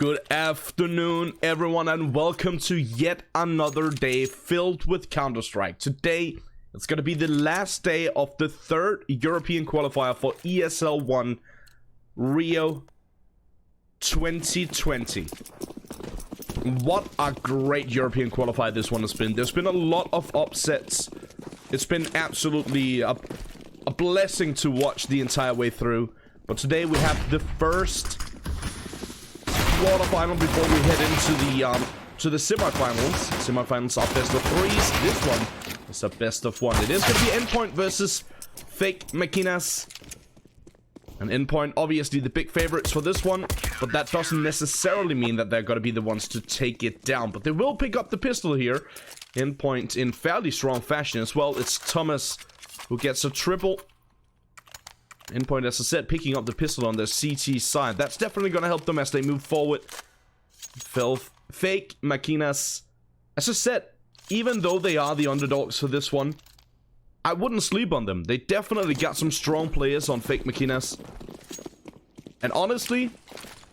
Good afternoon, everyone, and welcome to yet another day filled with Counter-Strike. Today, it's going to be the last day of the third European qualifier for ESL 1 Rio 2020. What a great European qualifier this one has been. There's been a lot of upsets. It's been absolutely a blessing to watch the entire way through. But today we have the first quarterfinal before we head into the semifinals. Semifinals are best of threes. This one is a best of one. It is going to be Endpoint versus fakemaquinas. And Endpoint, obviously the big favorites for this one, but that doesn't necessarily mean that they're going to be the ones to take it down. But they will pick up the pistol here. Endpoint in fairly strong fashion as well. It's Thomas who gets a triple. Endpoint, as I said, picking up the pistol on their CT side. That's definitely going to help them as they move forward. fakemaquinas, as I said, even though they are the underdogs for this one, I wouldn't sleep on them. They definitely got some strong players on fakemaquinas. And honestly,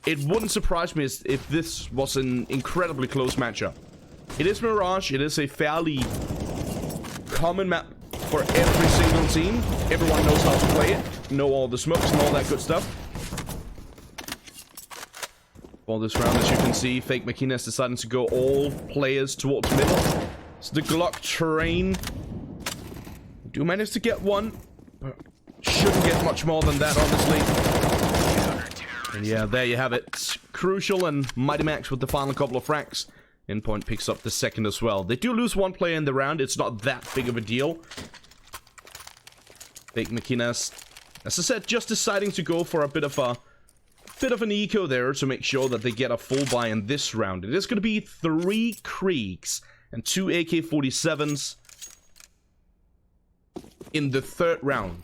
it wouldn't surprise me if this was an incredibly close matchup. It is Mirage. It is a fairly common map for every single team. Everyone knows how to play it. Know all the smokes and all that good stuff. For this round, as you can see, fakemaquinas deciding to go all players towards middle. So the Glock terrain. We do manage to get one, but shouldn't get much more than that, honestly. And yeah, there you have it. It's Crucial and Mighty Max with the final couple of frags. Endpoint picks up the second as well. They do lose one player in the round. It's not that big of a deal. fakemaquinas, as I said, just deciding to go for a bit of an eco there to make sure that they get a full buy in this round. It is going to be 3 Kriegs and 2 AK-47s in the third round.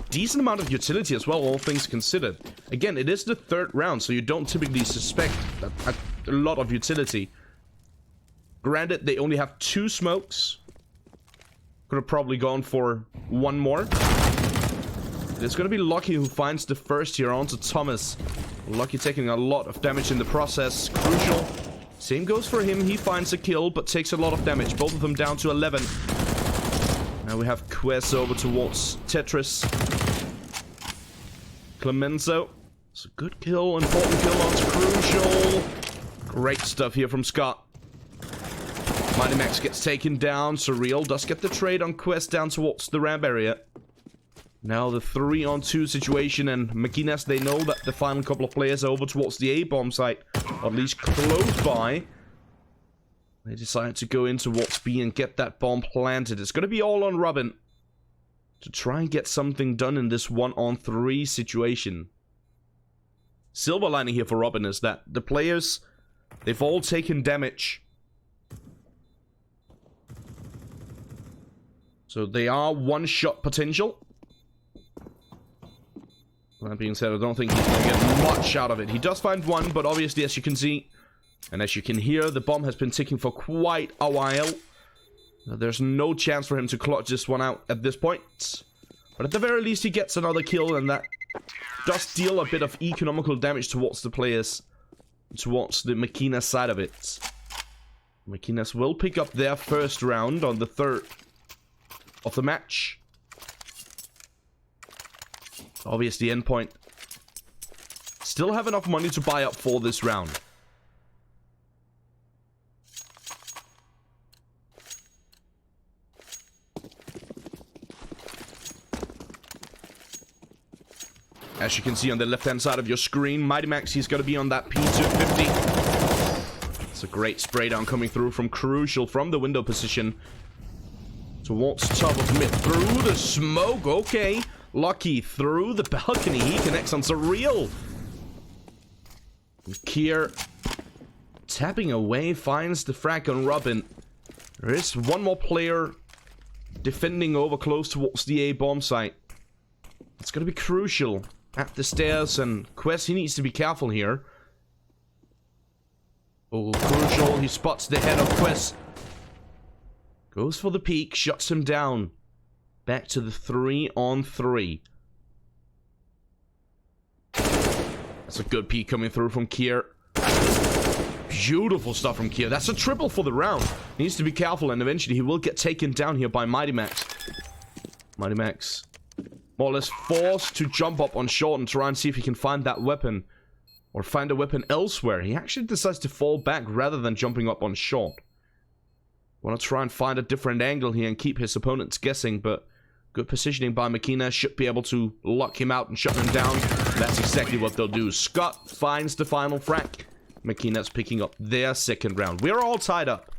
Decent amount of utility as well, all things considered. Again, it is the third round, so you don't typically suspect a lot of utility. Granted, they only have 2 smokes. Could have probably gone for 1 more. It's going to be Lucky who finds the first here onto Thomas. Lucky taking a lot of damage in the process. Crucial. Same goes for him. He finds a kill, but takes a lot of damage. Both of them down to 11. Now we have Quest over towards Tetris. Clemenzo. It's a good kill. Important kill onto Crucial. Great stuff here from Scott. Mighty Max gets taken down. Surreal does get the trade on Quest down towards the ramp area. Now the 3-on-2 situation, and Maquinas, they know that the final couple of players are over towards the A-bomb site, or at least close by. They decide to go in towards B and get that bomb planted. It's going to be all on Robin to try and get something done in this 1-on-3 situation. Silver lining here for Robin is that the players, they've all taken damage. So they are 1-shot potential. That being said, I don't think he's going to get much out of it. He does find one, but obviously, as you can see, and as you can hear, the bomb has been ticking for quite a while. There's no chance for him to clutch this one out at this point. But at the very least, he gets another kill, and that does deal a bit of economical damage towards the players, towards the Maquinas side of it. Maquinas will pick up their first round on the third of the match. Obviously, Endpoint still have enough money to buy up for this round. As you can see on the left-hand side of your screen, Mighty Max, he's going to be on that P250. It's a great spray down coming through from Crucial from the window position. Towards top of mid, through the smoke, okay. Lucky through the balcony, he connects on Surreal. Kier tapping away, finds the frag on Robin. There is one more player defending over close towards the A-bomb site. It's gonna be Crucial at the stairs, and Quest, he needs to be careful here. Oh, Crucial, he spots the head of Quest. Goes for the peek, shuts him down. Back to the 3-on-3. That's a good peek coming through from Kier. Beautiful stuff from Kia. That's a triple for the round. He needs to be careful, and eventually he will get taken down here by Mighty Max. Mighty Max, more or less forced to jump up on short and try and see if he can find that weapon. Or find a weapon elsewhere. He actually decides to fall back rather than jumping up on short. Want to try and find a different angle here and keep his opponents guessing, but good positioning by Makina should be able to lock him out and shut him down. That's exactly what they'll do. Scott finds the final frag. Makina's picking up their second round. We're all tied up.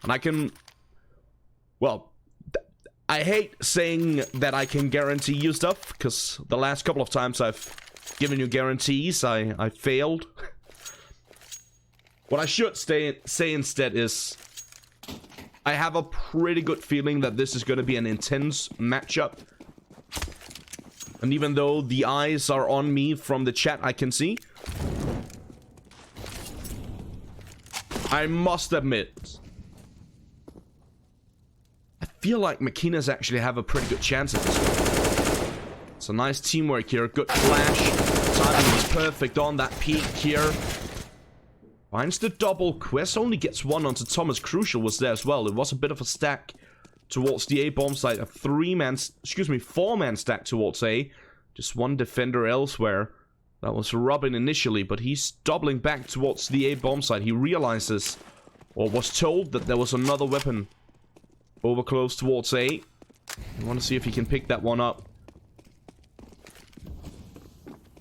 And I can... Well, I hate saying that I can guarantee you stuff, because the last couple of times I've given you guarantees, I failed. What I should say instead is... I have a pretty good feeling that this is going to be an intense matchup. And even though the eyes are on me from the chat, I can see... I must admit, I feel like Makinas actually have a pretty good chance at this one. It's a nice teamwork here, good flash, timing is perfect on that peak here. Finds the double, Quest only gets one onto Thomas. Crucial was there as well. It was a bit of a stack towards the A bomb site, a four-man stack towards A. Just one defender elsewhere. That was Robin initially, but he's doubling back towards the A bomb site. He realizes, or was told, that there was another weapon over close towards A. I want to see if he can pick that one up.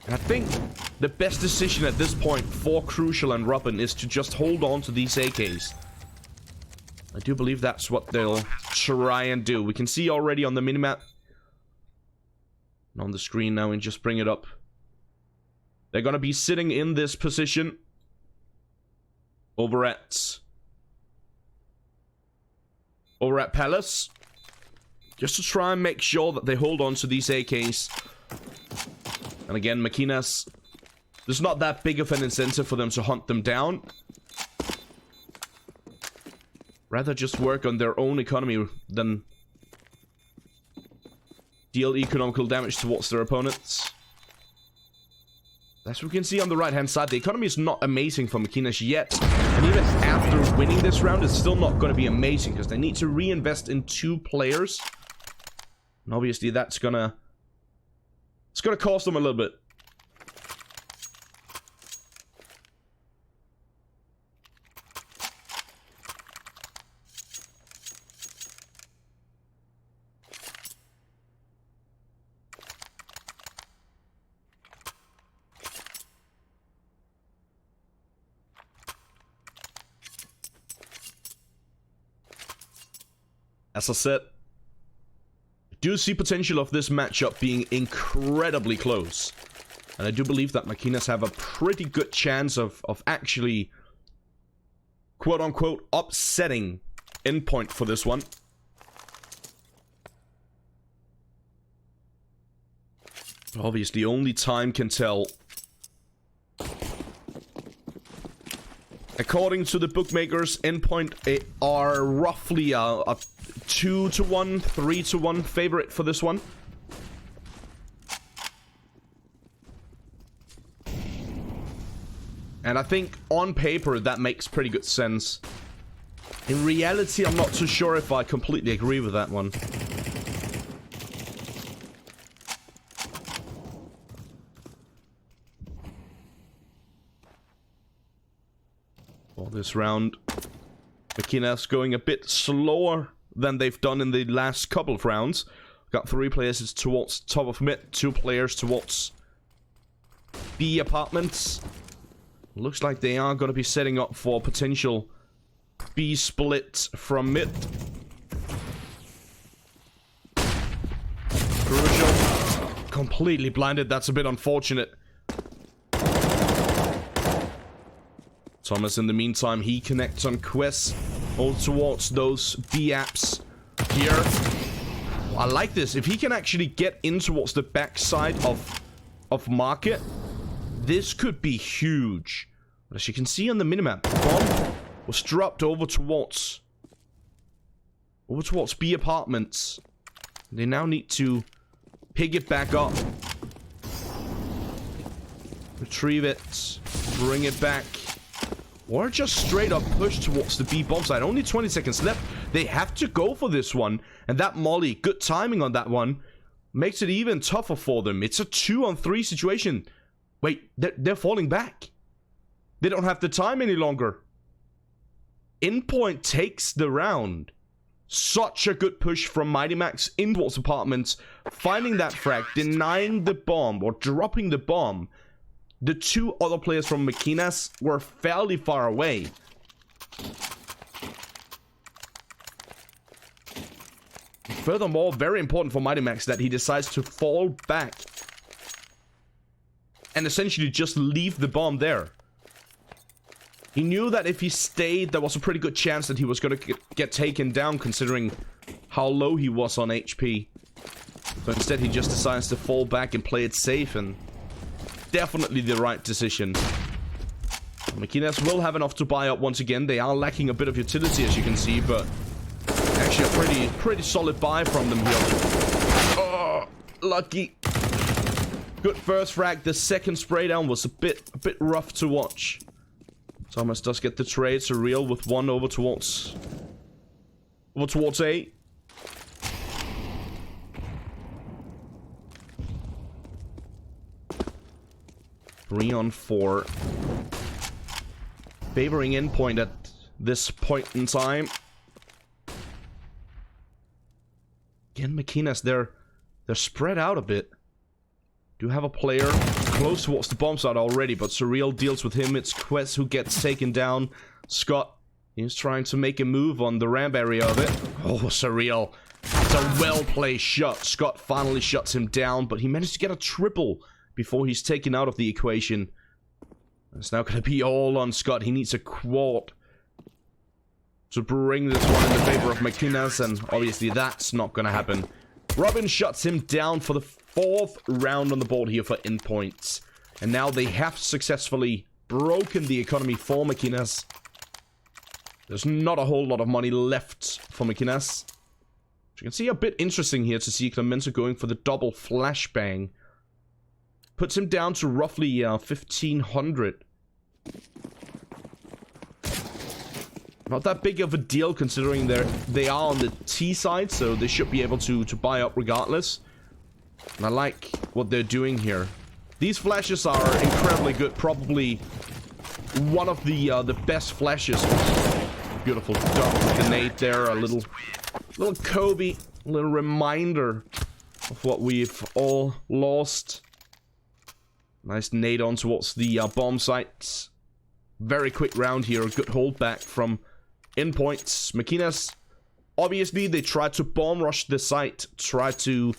And I think the best decision at this point for Crucial and Robin is to just hold on to these AKs. I do believe that's what they'll try and do. We can see already on the minimap. And on the screen now, and just bring it up. They're gonna be sitting in this position over at Palace, just to try and make sure that they hold on to these AKs. And again, Makinas, there's not that big of an incentive for them to hunt them down. Rather just work on their own economy than deal economical damage towards their opponents. As we can see on the right-hand side, the economy is not amazing for Makinas yet. And even after winning this round, it's still not going to be amazing, because they need to reinvest in 2 players. And obviously that's gonna... It's gonna cost them a little bit. As I said, I do see potential of this matchup being incredibly close. And I do believe that Makinas have a pretty good chance of actually, quote-unquote, upsetting Endpoint for this one. Obviously, only time can tell. According to the bookmakers, Endpoint are roughly a 2-1, 3-1 favorite for this one. And I think on paper that makes pretty good sense. In reality, I'm not too sure if I completely agree with that one. For this round, Makinas going a bit slower than they've done in the last couple of rounds. Got 3 players towards top of mid, 2 players towards B apartments. Looks like they are going to be setting up for potential B split from mid. Crucial. Completely blinded. That's a bit unfortunate. Thomas, in the meantime, he connects on Quest. All towards those B apps here. I like this. If he can actually get in towards the backside of Market, this could be huge. But as you can see on the minimap, the bomb was dropped over towards B apartments. They now need to pick it back up, retrieve it, bring it back. or just straight up push towards the B bomb site. Only 20 seconds left. They have to go for this one. And that molly, good timing on that one, makes it even tougher for them. It's a 2-on-3 situation. Wait, they're falling back. They don't have the time any longer. Endpoint takes the round. Such a good push from Mighty Max in towards apartments, finding that frag, denying the bomb, or dropping the bomb. The two other players from Maquinas were fairly far away. Furthermore, very important for Mighty Max that he decides to fall back and essentially just leave the bomb there. He knew that if he stayed, there was a pretty good chance that he was going to get taken down, considering how low he was on HP. But instead, he just decides to fall back and play it safe, and definitely the right decision. Maquinas will have enough to buy up once again. They are lacking a bit of utility, as you can see, but actually a pretty solid buy from them here. Oh, lucky. Good first frag. The second spray down was a bit rough to watch. Thomas does get the trade. Surreal with one over towards A. Three on 4. Favoring Endpoint at this point in time. Again, Maquinas, they're spread out a bit. Do have a player close towards the bomb site already, but Surreal deals with him. It's Quest who gets taken down. Scott is trying to make a move on the ramp area of it. Oh, Surreal. It's a well-placed shot. Scott finally shuts him down, but he managed to get a triple before he's taken out of the equation. It's now going to be all on Scott. He needs a quad to bring this one in the favor of Maquinas, and obviously that's not going to happen. Robin shuts him down for the 4th round on the board here for Endpoints. And now they have successfully broken the economy for Maquinas. There's not a whole lot of money left for Maquinas. You can see a bit interesting here to see Clemenza going for the double flashbang. Puts him down to roughly 1,500. Not that big of a deal considering they are on the T side, so they should be able to buy up regardless. And I like what they're doing here. These flashes are incredibly good. Probably one of the best flashes. Beautiful duck with the nade there. A little Kobe. A little reminder of what we've all lost. Nice nade on towards the bomb sites. Very quick round here. A good holdback from Endpoints. Maquinas, obviously, they tried to bomb rush the site. Tried to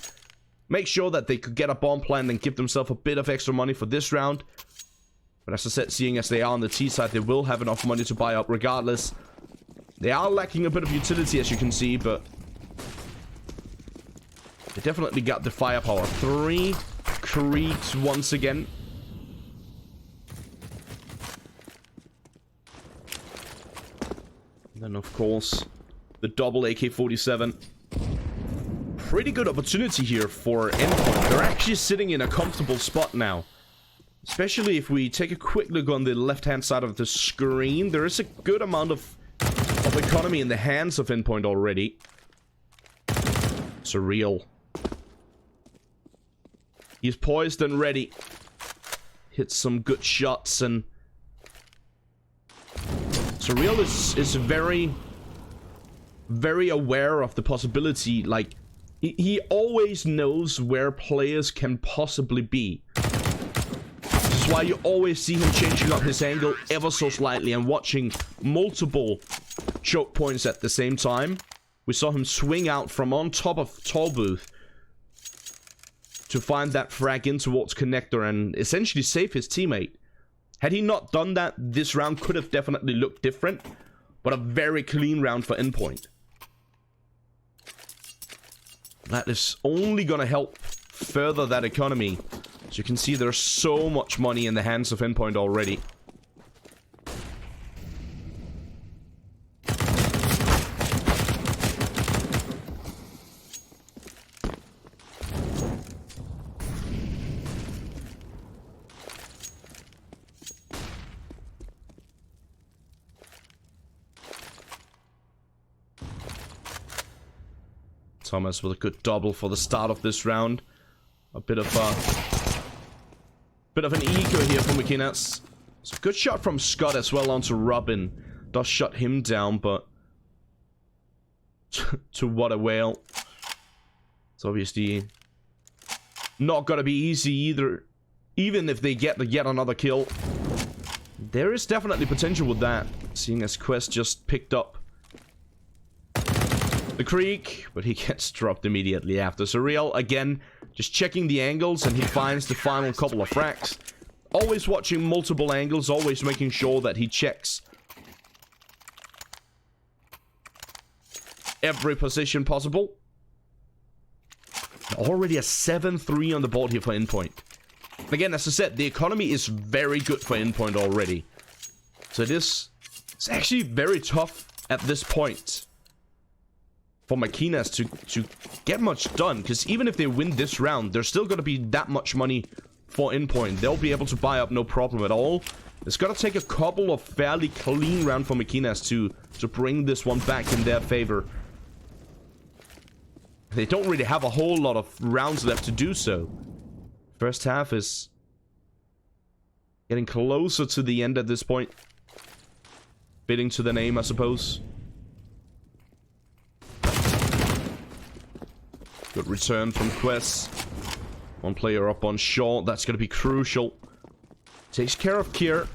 make sure that they could get a bomb plant and give themselves a bit of extra money for this round. But as I said, seeing as they are on the T side, they will have enough money to buy up regardless. They are lacking a bit of utility, as you can see, but they definitely got the firepower. 3 creeps once again. And then, of course, the double AK-47. Pretty good opportunity here for Endpoint. They're actually sitting in a comfortable spot now. Especially if we take a quick look on the left-hand side of the screen. There is a good amount of economy in the hands of Endpoint already. Surreal. He's poised and ready. Hits some good shots, and Surreal is very, very aware of the possibility. Like, he always knows where players can possibly be. This is why you always see him changing up his angle ever so slightly and watching multiple choke points at the same time. We saw him swing out from on top of Tall Booth to find that frag in towards Connector and essentially save his teammate. Had he not done that, this round could have definitely looked different, but a very clean round for Endpoint. That is only gonna help further that economy. As you can see, there's so much money in the hands of Endpoint already. Thomas with a good double for the start of this round. A bit of an eco here from Maquinas. It's a good shot from Scott as well onto Robin. Does shut him down, but to what avail? It's obviously not gonna be easy either. Even if they get yet another kill, there is definitely potential with that. Seeing as Quest just picked up the creek, but he gets dropped immediately after. Surreal again, just checking the angles, and he finds the final couple of frags. Always watching multiple angles, always making sure that he checks every position possible. Already a 7-3 on the board here for Endpoint. Again, as I said, the economy is very good for Endpoint already. So it's actually very tough at this point for Maquinas to get much done. Because even if they win this round, there's still going to be that much money for Endpoint. They'll be able to buy up no problem at all. It's going to take a couple of fairly clean rounds for Maquinas to bring this one back in their favor. They don't really have a whole lot of rounds left to do so. First half is getting closer to the end at this point. Fitting to the name, I suppose. Good return from Quest. One player up on short. That's going to be crucial. Takes care of Kier.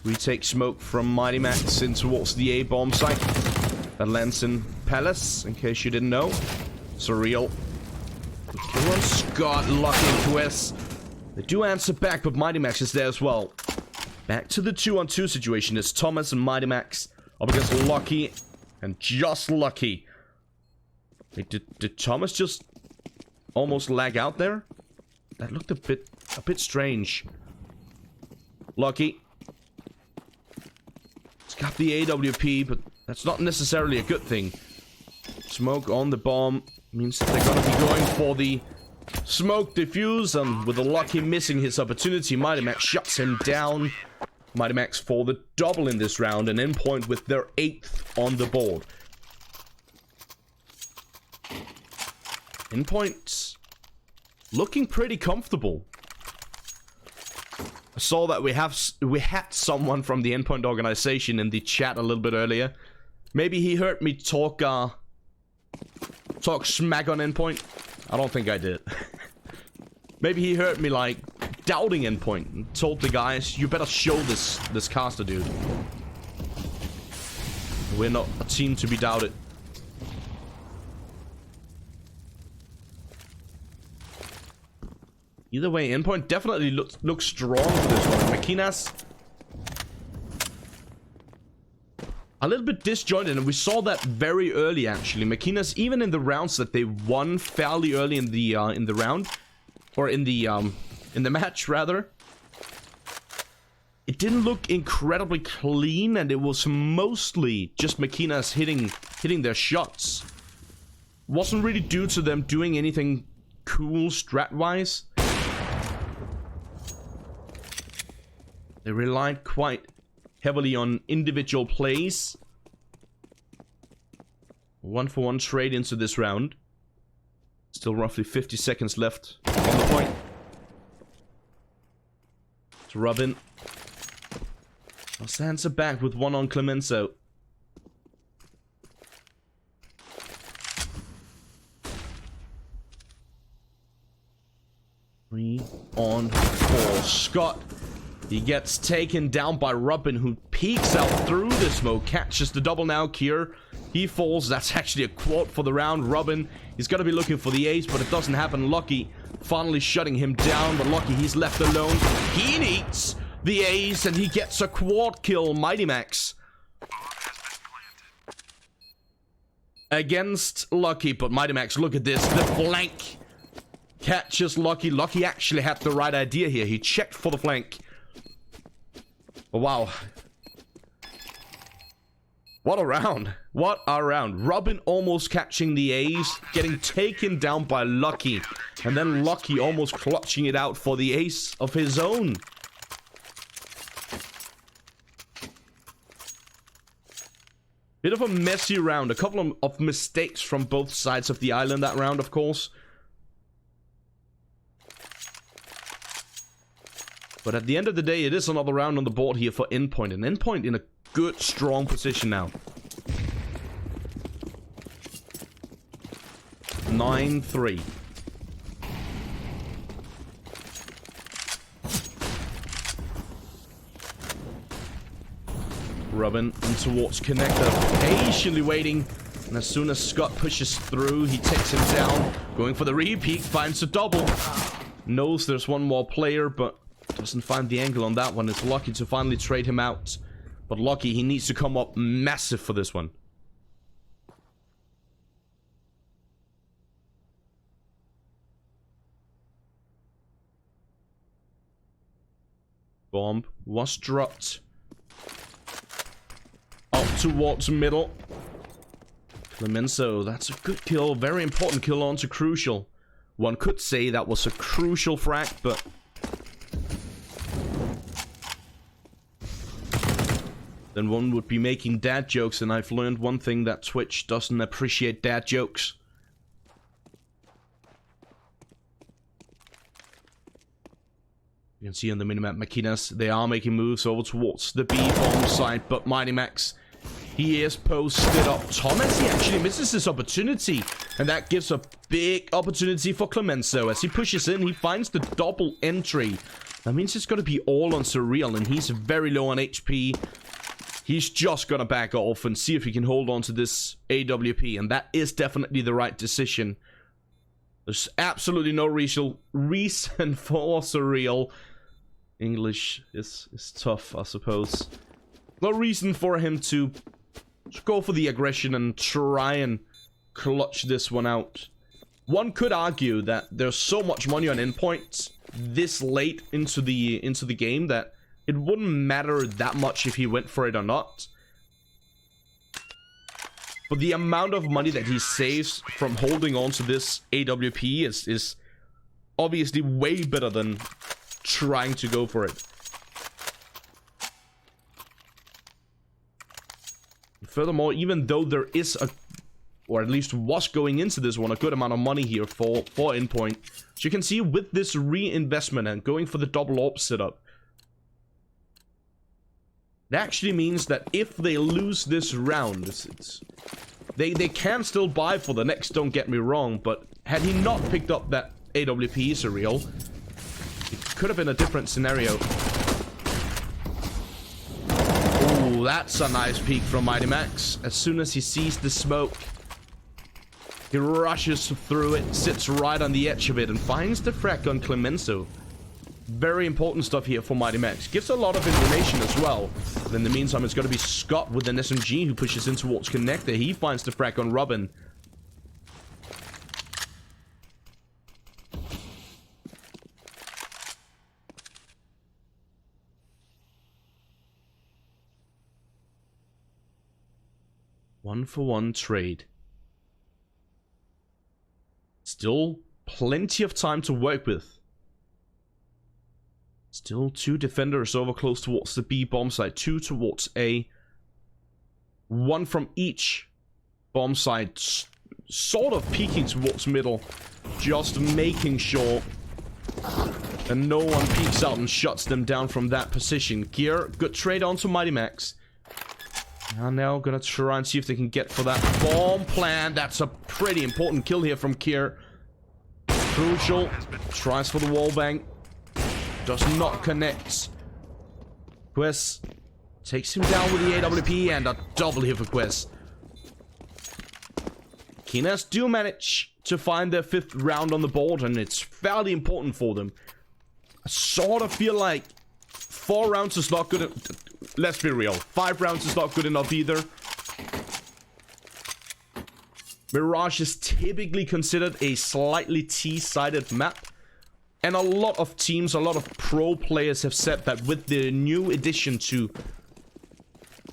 Retake smoke from Mighty Max in towards the A-bomb site. That lands in Palace, in case you didn't know. Surreal. Kill on Scott. Lucky Quest. They do answer back, but Mighty Max is there as well. Back to the 2-on-2 situation. It's Thomas and Mighty Max up against Lucky. And just Lucky. Wait, did Thomas just almost lag out there? That looked a bit strange. Lucky. It's got the AWP, but that's not necessarily a good thing. Smoke on the bomb means that they're gonna be going for the smoke diffuse, and with the Lucky missing his opportunity, Mighty Max shuts him down. Mighty Max for the double in this round, and Endpoint with their 8th on the board. Endpoint looking pretty comfortable. I saw that we had someone from the Endpoint organization in the chat a little bit earlier. Maybe he heard me talk smack on Endpoint. I don't think I did. Maybe he heard me like doubting Endpoint and told the guys, you better show this caster dude. We're not a team to be doubted. Either way, Endpoint definitely looks strong for this one. Maquinas a little bit disjointed, and we saw that very early actually. Maquinas, even in the rounds that they won fairly early in the round, or in the match rather, it didn't look incredibly clean, and it was mostly just Maquinas hitting their shots. Wasn't really due to them doing anything cool strat-wise. They relied quite heavily on individual plays. 1-for-1 trade into this round. Still roughly 50 seconds left on the point. To Robin. Sansa back with one on Clemenceau. 3 on 4. Scott. He gets taken down by Robin, who peeks out through the smoke, catches the double now. Kier, he falls. That's actually a quad for the round. Robin, he's going to be looking for the ace, but it doesn't happen. Lucky finally shutting him down, but Lucky, he's left alone. He needs the ace, and he gets a quad kill. Mighty Max against Lucky, but Mighty Max, look at this. The flank catches Lucky. Lucky actually had the right idea here. He checked for the flank. Wow. What a round. What a round. Robin almost catching the ace, getting taken down by Lucky, and then Lucky almost clutching it out for the ace of his own. Bit of a messy round. A couple of mistakes from both sides of the island that round, of course. But at the end of the day, it is another round on the board here for Endpoint. And Endpoint in a good, strong position now. 9-3. Robin in towards connector, patiently waiting. And as soon as Scott pushes through, he takes him down. Going for the repeat, finds a double. Knows there's one more player, but doesn't find the angle on that one. It's lucky to finally trade him out. But lucky, he needs to come up massive for this one. Bomb was dropped. Up towards middle. Clemenceau, that's a good kill. Very important kill onto Crucial. One could say that was a crucial frag, but... then one would be making dad jokes, and I've learned one thing, that Twitch doesn't appreciate dad jokes. You can see on the minimap, Maquinas, they are making moves over towards the B-bomb side, but Mighty Max, he is posted up. Thomas, he actually misses this opportunity, and that gives a big opportunity for Clemenceau. As he pushes in, he finds the double entry. That means it's going to be all on Surreal, and he's very low on HP. He's just going to back off and see if he can hold on to this AWP, and that is definitely the right decision. There's absolutely no reason for Surreal. English is tough, I suppose. No reason for him to go for the aggression and try and clutch this one out. One could argue that there's so much money on Endpoint this late into the game that it wouldn't matter that much if he went for it or not. But the amount of money that he saves from holding on to this AWP is obviously way better than trying to go for it. Furthermore, even though there is a, or at least was going into this one, a good amount of money here for Endpoint, as you can see with this reinvestment and going for the double AWP setup, it actually means that if they lose this round, they can still buy for the next, don't get me wrong, but had he not picked up that AWP Surreal, it could have been a different scenario. Oh, that's a nice peek from Mighty Max. As soon as he sees the smoke, he rushes through it, sits right on the edge of it, and finds the frag on Clemenceau. Very important stuff here for Mighty Max. Gives a lot of information as well. But in the meantime, it's going to be Scott with an SMG who pushes in towards connector. He finds the frag on Robin. One-for-one trade. Still plenty of time to work with. Still two defenders over close towards the B bomb site, two towards A. One from each bomb site, sort of peeking towards middle, just making sure that no one peeks out and shuts them down from that position. Gear, good trade onto Mighty Max. And now gonna try and see if they can get for that bomb plan. That's a pretty important kill here from Kier. Crucial. Tries for the wallbang. Does not connect. Quest takes him down with the AWP and a double here for Quest. Kinas do manage to find their 5th round on the board, and it's fairly important for them. I sort of feel like 4 rounds is not good. Let's be real. 5 rounds is not good enough either. Mirage is typically considered a slightly T-sided map. And a lot of teams, a lot of pro players have said that with the new addition to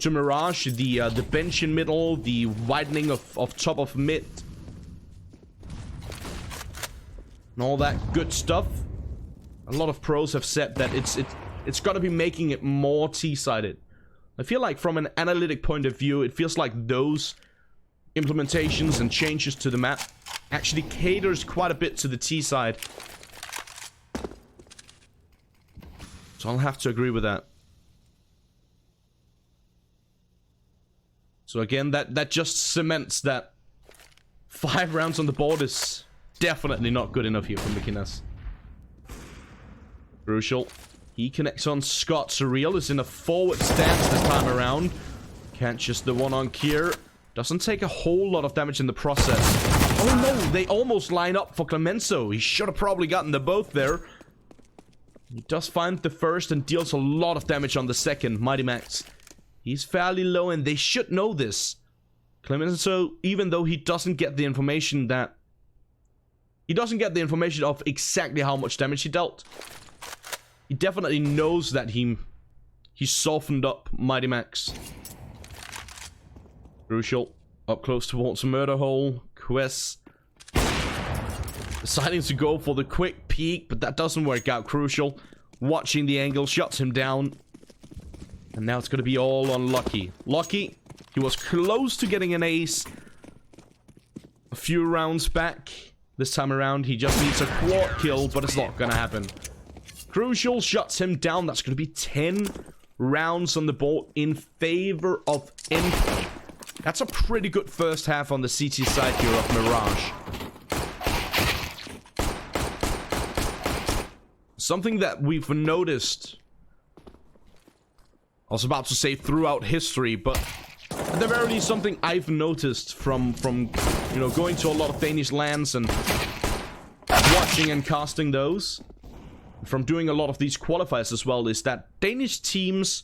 Mirage, the bench in middle, the widening of top of mid, and all that good stuff, a lot of pros have said that it's got to be making it more T-sided. I feel like from an analytic point of view, it feels like those implementations and changes to the map actually caters quite a bit to the T side. So I'll have to agree with that. So again, that just cements that 5 rounds on the board is definitely not good enough here from McInnes. Crucial. He connects on Scott. Surreal is in a forward stance this time around. Catches the one on Kier. Doesn't take a whole lot of damage in the process. Oh no, they almost line up for Clemenzo. He should have probably gotten the both there. He does find the first and deals a lot of damage on the second. Mighty Max. He's fairly low and they should know this. Clemenzo, even though he doesn't get the information that... He doesn't get the information of exactly how much damage he dealt. He definitely knows that he softened up Mighty Max. Crucial. Up close towards the murder hole. Quest deciding to go for the quick peek, but that doesn't work out. Crucial. Watching the angle, shuts him down. And now it's going to be all on Lucky. Lucky, he was close to getting an ace a few rounds back. This time around, he just needs a quad kill, but it's not going to happen. Crucial shuts him down. That's going to be 10 rounds on the board in favor of Endpoint. That's a pretty good first half on the CT side here of Mirage. Something that we've noticed, I was about to say throughout history, but at the very least something I've noticed from you know, going to a lot of Danish lands and watching and casting those, from doing a lot of these qualifiers as well, is that Danish teams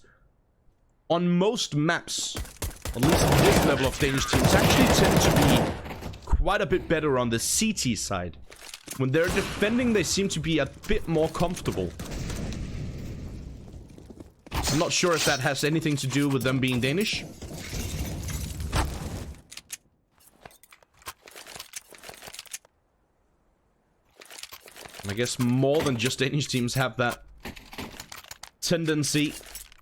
on most maps, at least this level of Danish teams, actually tend to be quite a bit better on the CT side. When they're defending, they seem to be a bit more comfortable. I'm not sure if that has anything to do with them being Danish. I guess more than just Danish teams have that tendency.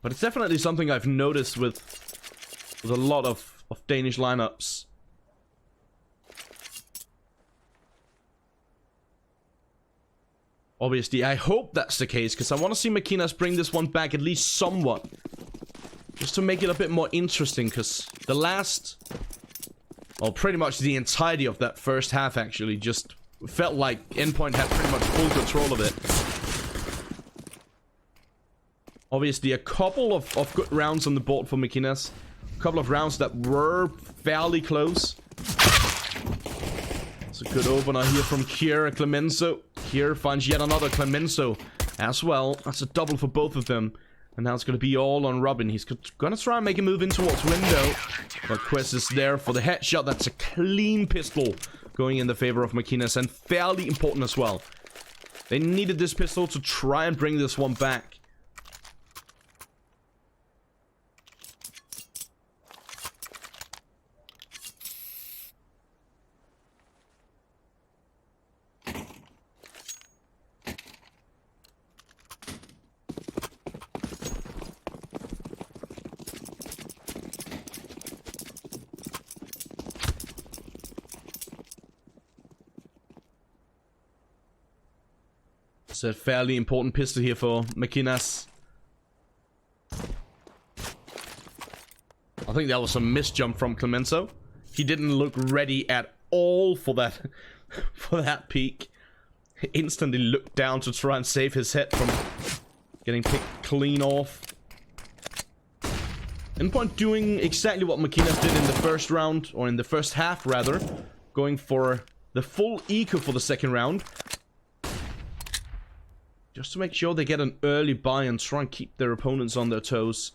But it's definitely something I've noticed with a lot of Danish lineups. Obviously, I hope that's the case, because I want to see McInnes bring this one back at least somewhat. Just to make it a bit more interesting, because the last... well, pretty much the entirety of that first half, actually, just felt like Endpoint had pretty much full control of it. Obviously, a couple of good rounds on the board for McInnes. A couple of rounds that were fairly close. It's a good opener here from Kier and Clemenzo. Kier finds yet another Clemenzo as well. That's a double for both of them. And now it's going to be all on Robin. He's going to try and make a move in towards window. But Quest is there for the headshot. That's a clean pistol going in the favor of McInnes, and fairly important as well. They needed this pistol to try and bring this one back. It's a fairly important pistol here for McInnes. I think that was a misjump from Clemenzo. He didn't look ready at all for that for that peek. He instantly looked down to try and save his head from getting picked clean off. Endpoint doing exactly what McInnes did in the first round, or in the first half rather, going for the full eco for the second round. Just to make sure they get an early buy and try and keep their opponents on their toes.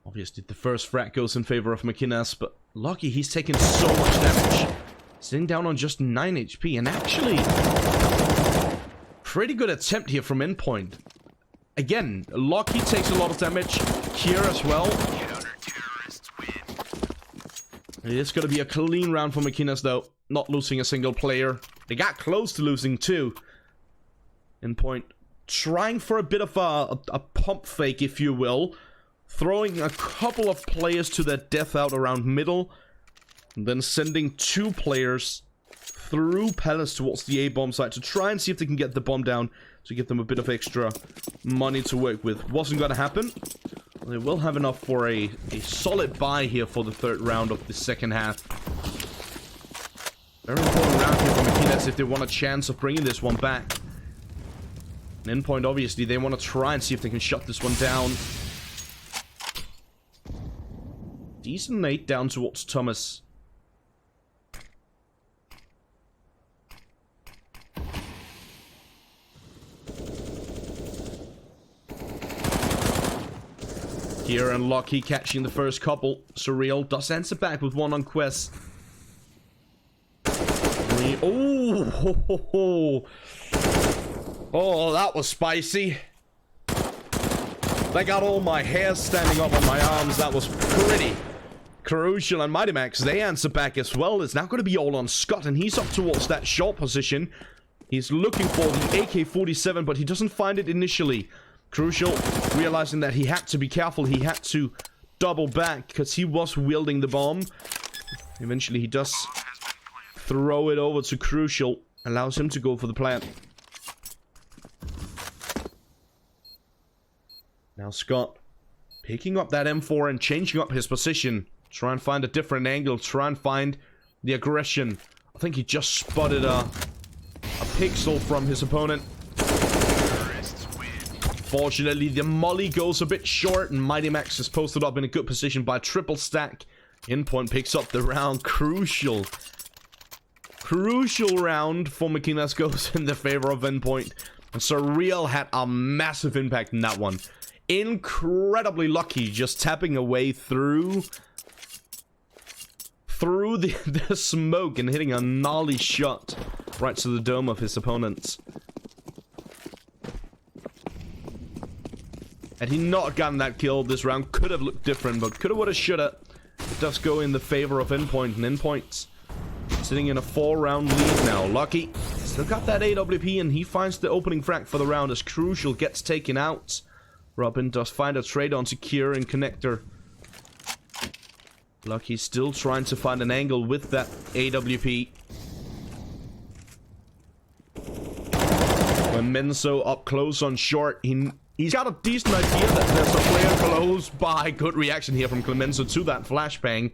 Obviously, the first frag goes in favor of McInnes, but Lucky, he's taking so much damage. Sitting down on just 9 HP, and actually... pretty good attempt here from Endpoint. Again, Lucky takes a lot of damage. secure as well. It's going to be a clean round for Maquinas, though. Not losing a single player. They got close to losing two. Endpoint trying for a bit of a pump fake, if you will. Throwing a couple of players to their death out around middle. And then sending two players through palace towards the A-bomb site to try and see if they can get the bomb down to give them a bit of extra money to work with. Wasn't going to happen. They will have enough for a solid buy here for the third round of the second half. Very important round here for Maquinas if they want a chance of bringing this one back. Endpoint, obviously, they want to try and see if they can shut this one down. Decent nade down towards Thomas. Here and Lucky catching the first couple. Surreal does answer back with one on Quest. Oh, that was spicy. That got all my hair standing up on my arms. That was pretty crucial. And Mighty Max, they answer back as well. It's now going to be all on Scott, and he's up towards that short position. He's looking for the AK-47, but he doesn't find it initially. Crucial, realizing that he had to be careful. He had to double back because he was wielding the bomb. Eventually, he does throw it over to Crucial. Allows him to go for the plant. Now Scott picking up that M4 and changing up his position. Try and find a different angle. Try and find the aggression. I think he just spotted a pixel from his opponent. Fortunately, the molly goes a bit short, and Mighty Max is posted up in a good position by triple stack. Endpoint picks up the round. Crucial round for Maquinas goes in the favor of Endpoint. And Surreal had a massive impact in that one. Incredibly lucky, just tapping away through the smoke and hitting a gnarly shot right to the dome of his opponents. Had he not gotten that kill, this round could have looked different, but coulda, woulda, shoulda. It does go in the favor of Endpoint, and Endpoint sitting in a 4-round lead now. Lucky still got that AWP, and he finds the opening frag for the round as Crucial gets taken out. Robin does find a trade on Secure and Connector. Lucky still trying to find an angle with that AWP. When Menso up close on short, he's got a decent idea that there's a player close by. Good reaction here from Clemenzo to that flashbang.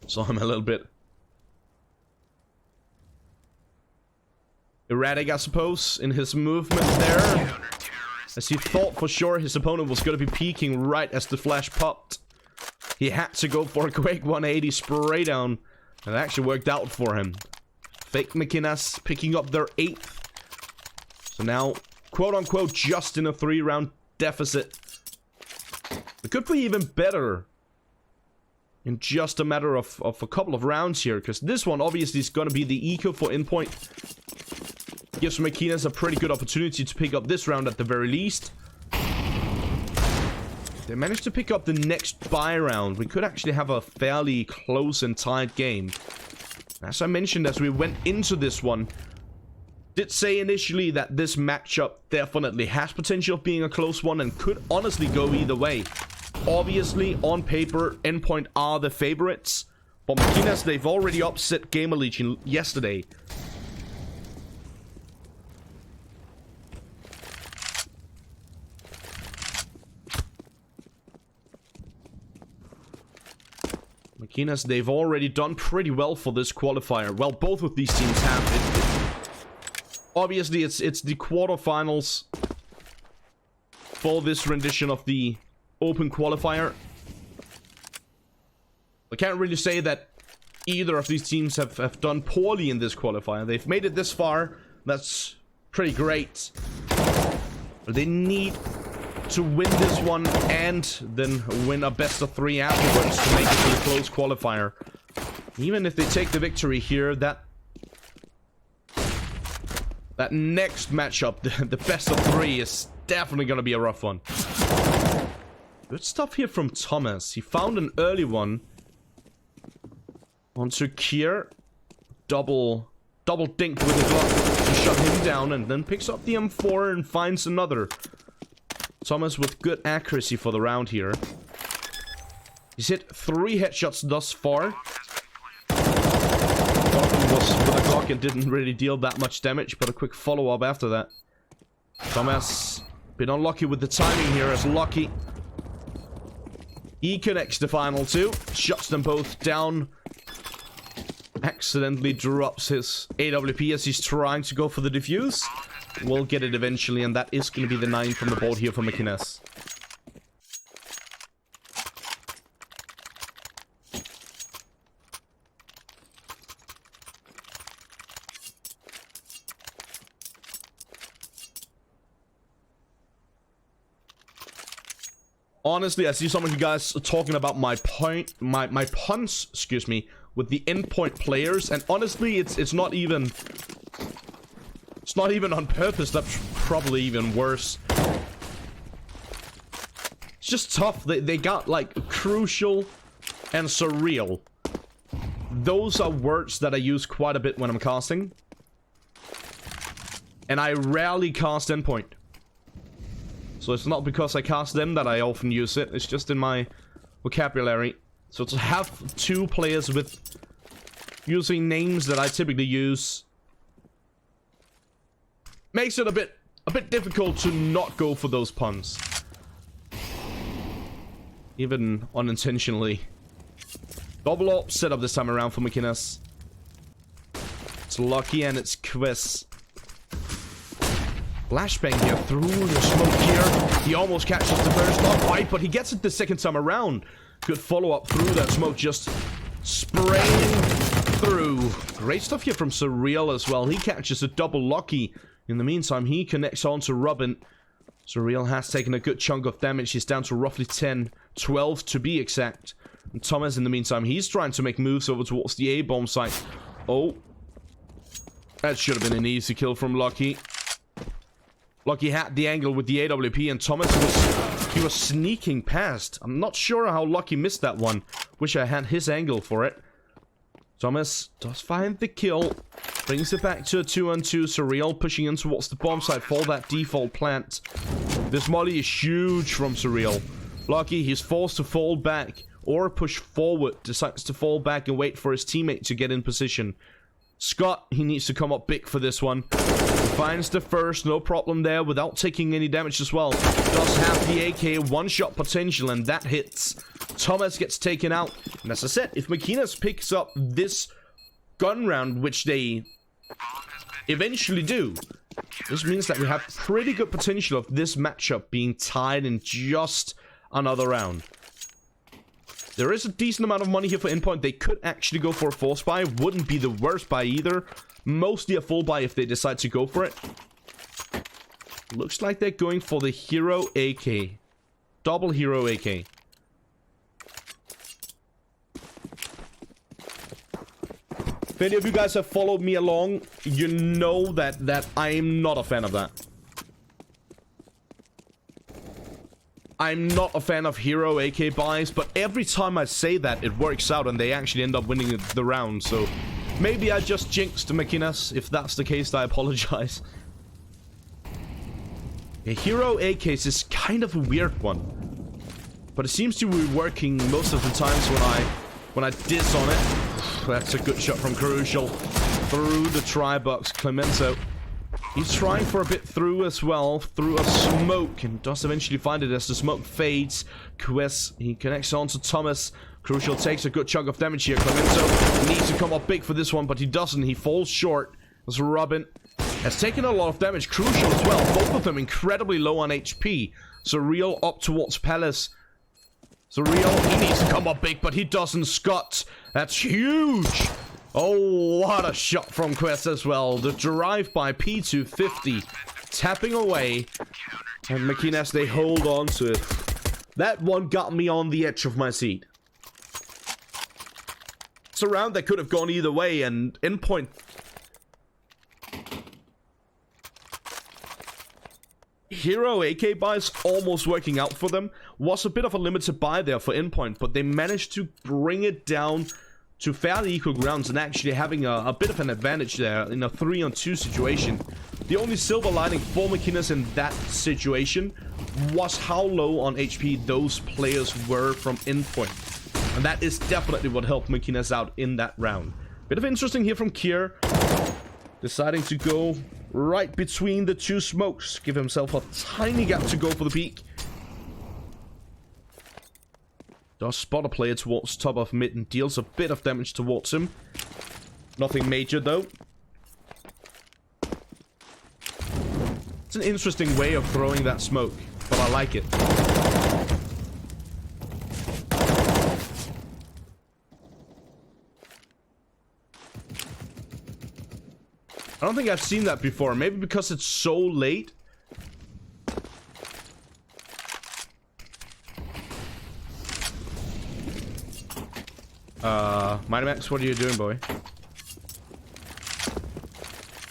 Saw him a little bit erratic, I suppose, in his movements there. As he thought for sure his opponent was going to be peeking right as the flash popped. He had to go for a quick 180 spray down. And it actually worked out for him. Fakemaquinas picking up their 8th. So now, quote-unquote, just in a 3-round deficit. It could be even better in just a matter of a couple of rounds here. Because this one, obviously, is going to be the eco for Endpoint. Gives Maquinas a pretty good opportunity to pick up this round at the very least. They managed to pick up the next buy round. We could actually have a fairly close and tight game. As I mentioned as we went into this one, did say initially that this matchup definitely has potential of being a close one and could honestly go either way. Obviously, on paper, Endpoint are the favorites. But Maquinas, they've already upset Gamer Legion yesterday. Maquinas, they've already done pretty well for this qualifier. Well, both of these teams have. Obviously, it's the quarterfinals for this rendition of the Open Qualifier. I can't really say that either of these teams have done poorly in this qualifier. They've made it this far. That's pretty great. But they need to win this one and then win a best of 3 afterwards to make it to a close qualifier. Even if they take the victory here, that next matchup, the best of 3, is definitely going to be a rough one. Good stuff here from Thomas. He found an early one. Onto Kier. Double dinked with the Glock to shut him down, and then picks up the M4 and finds another. Thomas with good accuracy for the round here. He's hit 3 headshots thus far. Was with a Glock and didn't really deal that much damage, but a quick follow-up after that. Thomas been unlucky with the timing here, as Lucky he connects the final 2, shuts them both down. Accidentally drops his AWP as he's trying to go for the defuse. We'll get it eventually, and that is going to be the 9 from the board here for fakemaquinas. Honestly, I see some of you guys talking about my puns, excuse me, with the Endpoint players, and honestly, it's not even on purpose. That's probably even worse. It's just tough. They got like crucial and surreal. Those are words that I use quite a bit when I'm casting, and I rarely cast Endpoint. So it's not because I cast them that I often use it. It's just in my vocabulary. So to have 2 players with using names that I typically use makes it a bit difficult to not go for those puns, even unintentionally. Double up setup this time around for fakemaquinas. It's Lucky and it's Quiz. Flashbang here through the smoke here. He almost catches the first, not quite, but he gets it the second time around. Good follow-up through that smoke, just spraying through. Great stuff here from Surreal as well. He catches a double Lucky. In the meantime, he connects on to Robin. Surreal has taken a good chunk of damage. He's down to roughly 10, 12 to be exact. And Thomas, in the meantime, he's trying to make moves over towards the A-bomb site. Oh. That should have been an easy kill from Lucky. Lucky had the angle with the AWP, and Thomas was sneaking past. I'm not sure how Lucky missed that one. Wish I had his angle for it. Thomas does find the kill. Brings it back to a 2-on-2. Surreal pushing in towards the bomb site for that default plant. This molly is huge from Surreal. Lucky, he's forced to fall back or push forward. Decides to fall back and wait for his teammate to get in position. Scott, he needs to come up big for this one. Finds the first, no problem there, without taking any damage as well. Does have the AK, one-shot potential, and that hits. Thomas gets taken out. And as I said, if fakemaquinas picks up this gun round, which they eventually do, this means that we have pretty good potential of this matchup being tied in just another round. There is a decent amount of money here for Endpoint. They could actually go for a force buy. Wouldn't be the worst buy either. Mostly a full buy if they decide to go for it. Looks like they're going for the Hero AK. Double Hero AK. If any of you guys have followed me along, you know that I'm not a fan of that. I'm not a fan of Hero AK buys, but every time I say that, it works out and they actually end up winning the round, so maybe I just jinxed fakemaquinas. If that's the case, I apologize. A Hero AK is kind of a weird one, but it seems to be working most of the times when I diss on it. That's a good shot from Crucial through the try box. Clemenzo, he's trying for a bit through as well, through a smoke, and does eventually find it as the smoke fades. Quest, he connects on to Thomas. Crucial takes a good chunk of damage here. Clemenzo needs to come up big for this one, but he doesn't. He falls short. As Robin has taken a lot of damage. Crucial as well. Both of them incredibly low on HP. Surreal up towards Palace. Surreal, he needs to come up big, but he doesn't. Scott, that's huge. Oh, what a shot from Quest as well. The drive by P250. Tapping away. And fakemaquinas, they hold on to it. That one got me on the edge of my seat. It's a round that could have gone either way, and Endpoint, hero AK buys almost working out for them. Was a bit of a limited buy there for Endpoint, but they managed to bring it down to fairly equal grounds and actually having a bit of an advantage there in a 3-on-2 situation. The only silver lining for fakemaquinas in that situation was how low on HP those players were from Endpoint. And that is definitely what helped fakemaquinas out in that round. Bit of interesting here from Kier. Deciding to go right between the two smokes. Give himself a tiny gap to go for the peak. Does spot a player towards top of mid and deals a bit of damage towards him. Nothing major though. It's an interesting way of throwing that smoke, but I like it. I don't think I've seen that before. Maybe because it's so late. Mighty Max, what are you doing, boy?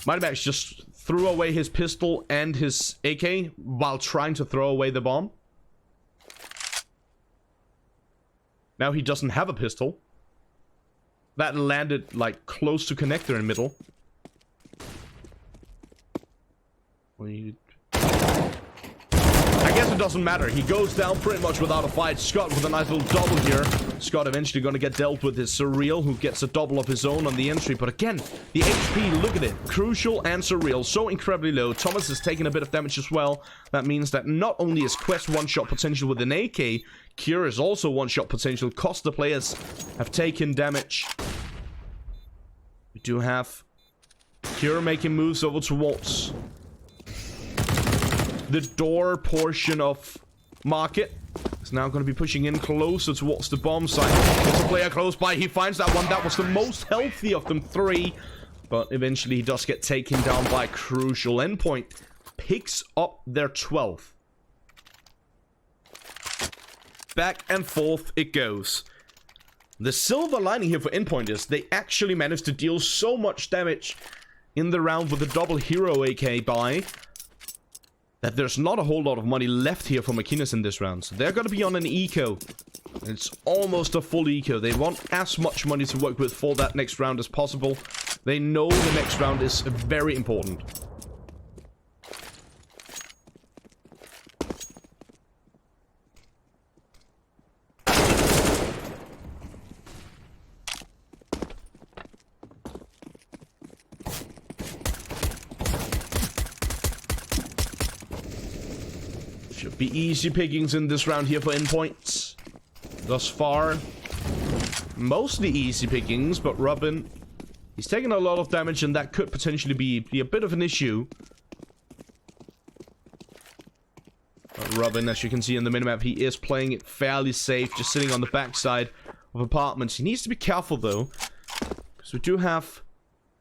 Mighty Max just threw away his pistol and his AK while trying to throw away the bomb. Now he doesn't have a pistol. That landed like close to connector in middle. I guess it doesn't matter. He goes down pretty much without a fight. Scott with a nice little double here. Scott eventually going to get dealt with his Surreal, who gets a double of his own on the entry. But again, the HP, look at it. Crucial and Surreal, so incredibly low. Thomas is taking a bit of damage as well. That means that not only is Quest one-shot potential with an AK, Cure is also one-shot potential. Costa players have taken damage. We do have Cure making moves over towards the door portion of Market. Is now going to be pushing in closer towards the bomb site. There's a player close by. He finds that one. That was the most healthy of them three. But eventually he does get taken down by Crucial. Endpoint picks up their 12th. Back and forth it goes. The silver lining here for Endpoint is they actually managed to deal so much damage in the round with a double hero AK buy that there's not a whole lot of money left here for fakemaquinas in this round. So they're going to be on an eco. It's almost a full eco. They want as much money to work with for that next round as possible. They know the next round is very important. Should be easy pickings in this round here for Endpoint. Thus far, mostly easy pickings, but Robin, he's taking a lot of damage and that could potentially be a bit of an issue. But Robin, as you can see in the minimap, he is playing it fairly safe, just sitting on the backside of apartments. He needs to be careful though, because we do have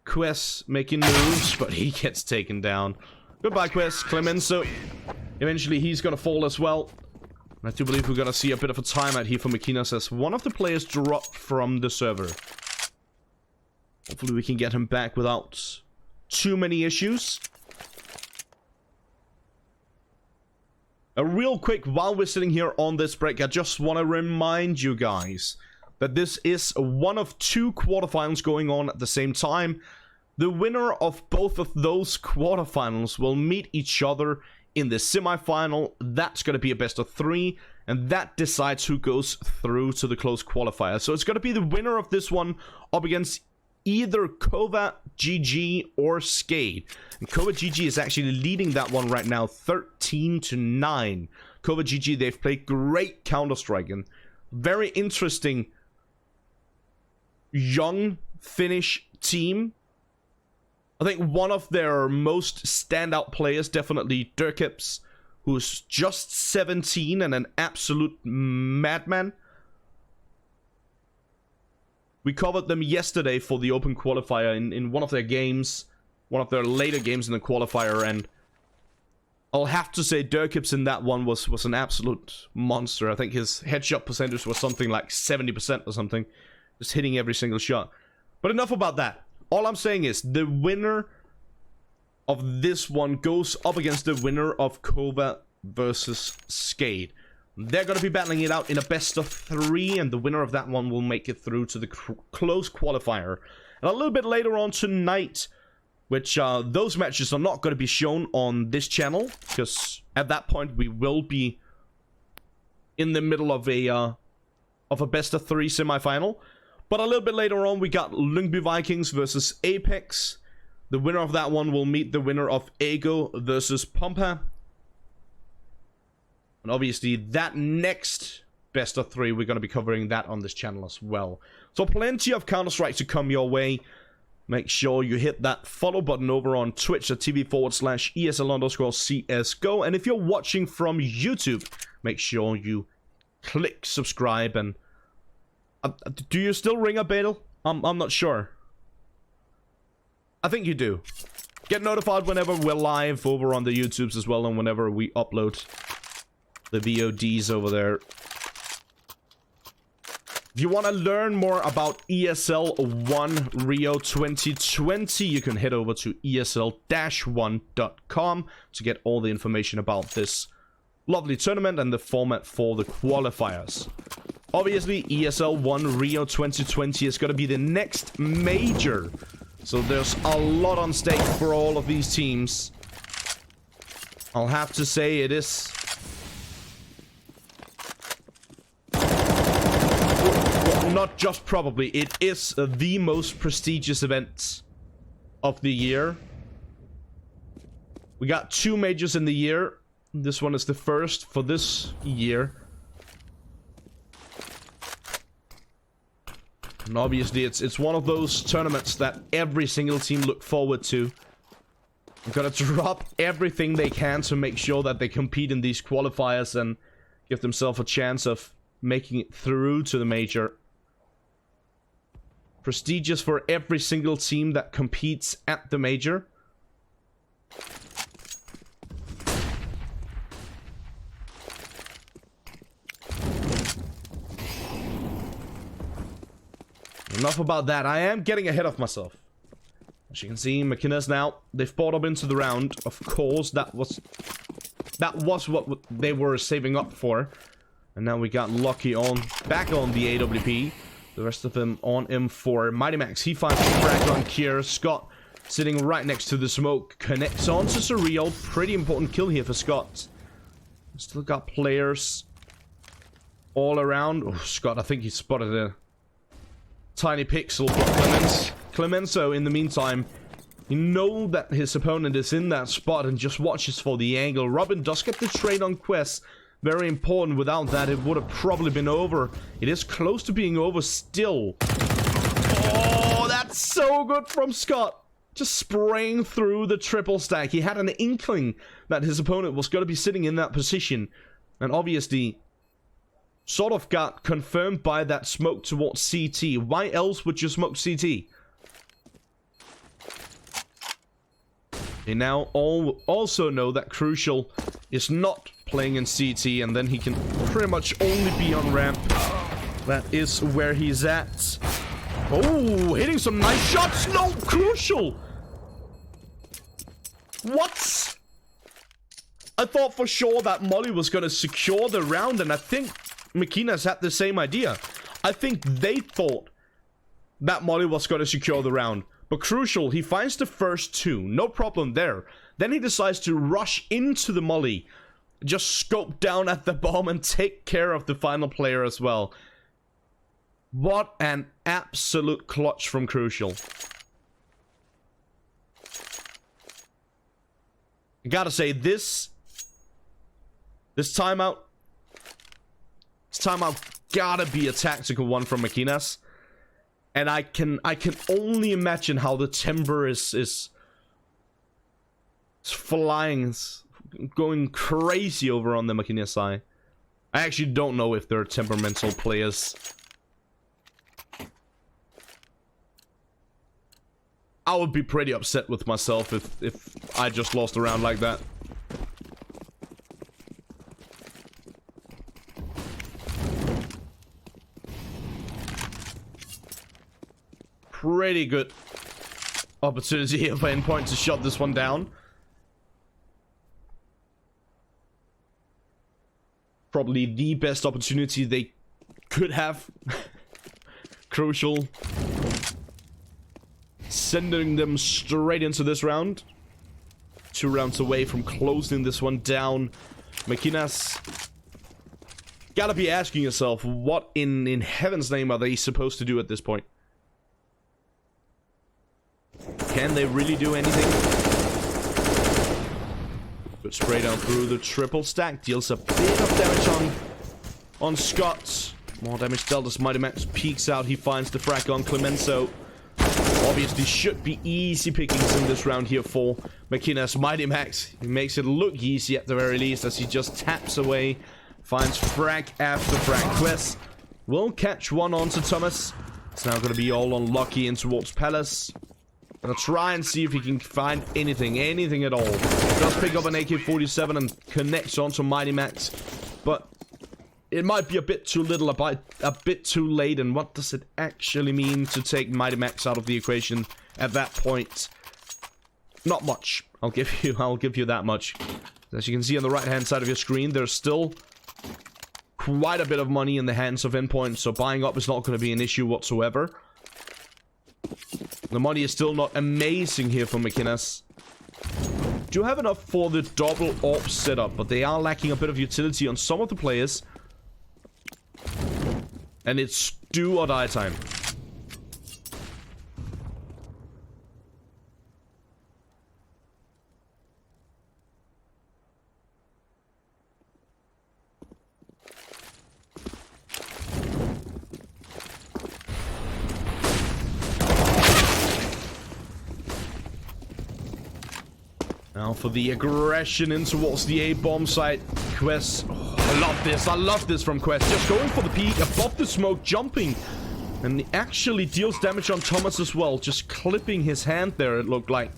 Quest making moves, but he gets taken down. Goodbye, Quest. Clemenso. Eventually, he's gonna fall as well. And I do believe we're gonna see a bit of a timeout here for fakemaquinas as one of the players dropped from the server. Hopefully we can get him back without too many issues. Real quick, while we're sitting here on this break, I just want to remind you guys that this is one of two quarterfinals going on at the same time. The winner of both of those quarterfinals will meet each other in the semi-final. That's going to be a best of 3, and that decides who goes through to the close qualifier. So it's going to be the winner of this one up against either Kova, GG, or Skade. And Kova GG is actually leading that one right now, 13-9. Kova GG, they've played great Counter-Strike, and very interesting young Finnish team. I think one of their most standout players, definitely Dirkips, who's just 17 and an absolute madman. We covered them yesterday for the Open Qualifier in one of their games, one of their later games in the qualifier, and I'll have to say Dirkips in that one was an absolute monster. I think his headshot percentage was something like 70% or something, just hitting every single shot. But enough about that. All I'm saying is, the winner of this one goes up against the winner of Kova versus Skate. They're going to be battling it out in a best of 3, and the winner of that one will make it through to the close qualifier. And a little bit later on tonight, which those matches are not going to be shown on this channel, because at that point we will be in the middle of a best of 3 semifinal. But a little bit later on, we got Lyngby Vikings versus Apex. The winner of that one will meet the winner of Ego versus Pompa. And obviously, that next best of 3, we're going to be covering that on this channel as well. So plenty of Counter-Strike to come your way. Make sure you hit that follow button over on twitch.tv/ESL_CSGO. And if you're watching from YouTube, make sure you click subscribe. And do you still ring a bell? I'm not sure. I think you do. Get notified whenever we're live over on the YouTubes as well, and whenever we upload the VODs over there. If you want to learn more about ESL 1 Rio 2020, you can head over to esl-1.com to get all the information about this lovely tournament and the format for the qualifiers. Obviously, ESL 1 Rio 2020 is going to be the next major, so there's a lot on stake for all of these teams. I'll have to say it is... not just probably, it is the most prestigious event of the year. We got 2 majors in the year. This one is the first for this year. And obviously it's one of those tournaments that every single team look forward to. They're gonna drop everything they can to make sure that they compete in these qualifiers and give themselves a chance of making it through to the major. Prestigious for every single team that competes at the major. Enough about that. I am getting ahead of myself. As you can see, Maquinas now, they've bought up into the round. Of course, that was what they were saving up for. And now we got Lucky back on the AWP. The rest of them on M4. Mighty Max, he finds the frag on Kier. Scott sitting right next to the smoke. Connects on to Surreal. Pretty important kill here for Scott. Still got players all around. Oh, Scott, I think he spotted a tiny pixel for Clemenso, in the meantime, you know that his opponent is in that spot and just watches for the angle. Robin does get the trade on Quest. Very important. Without that, it would have probably been over. It is close to being over still. Oh, that's so good from Scott. Just spraying through the triple stack. He had an inkling that his opponent was going to be sitting in that position. And obviously, sort of got confirmed by that smoke towards CT. Why else would you smoke CT? They now also know that Crucial is not playing in CT, and then he can pretty much only be on ramp. That is where he's at. Oh, hitting some nice shots. No, Crucial. What? I thought for sure that Molly was going to secure the round, and I think Maquinas had the same idea. I think they thought that Molly was going to secure the round. But Crucial, he finds the first 2. No problem there. Then he decides to rush into the Molly. Just scope down at the bomb and take care of the final player as well. What an absolute clutch from Crucial. I gotta say, this timeout... This timeout gotta be a tactical one from Maquinas. And I can only imagine how the timber is flying, going crazy over on the Maquinas side. I actually don't know if they're temperamental players. I would be pretty upset with myself if I just lost a round like that. Pretty good opportunity here for Endpoint to shut this one down. Probably the best opportunity they could have. Crucial. Sending them straight into this round. 2 rounds away from closing this one down. Maquinas, gotta be asking yourself, what in heaven's name are they supposed to do at this point? Can they really do anything? Good spray down through the triple stack. Deals a bit of damage on Scott. More damage dealt as Mighty Max peeks out. He finds the frag on Clemenso. Obviously should be easy pickings in this round here for Maquinas. Mighty Max, he makes it look easy at the very least as he just taps away. Finds frag after frag. Quest will catch one onto Thomas. It's now going to be all unlucky in towards Palace. Gonna try and see if he can find anything at all. Does pick up an AK-47 and connects onto Mighty Max. But it might be a bit too little, a bit too late. And what does it actually mean to take Mighty Max out of the equation at that point? Not much. I'll give you that much. As you can see on the right hand side of your screen, there's still quite a bit of money in the hands of Endpoint, so buying up is not going to be an issue whatsoever. The money is still not amazing here for Maquinas. Do have enough for the double AWP setup, but they are lacking a bit of utility on some of the players. And it's do or die time. Now for the aggression in towards the A-bomb site. Quest. Oh, I love this from Quest. Just going for the peak, above the smoke, jumping. And he actually deals damage on Thomas as well. Just clipping his hand there, it looked like.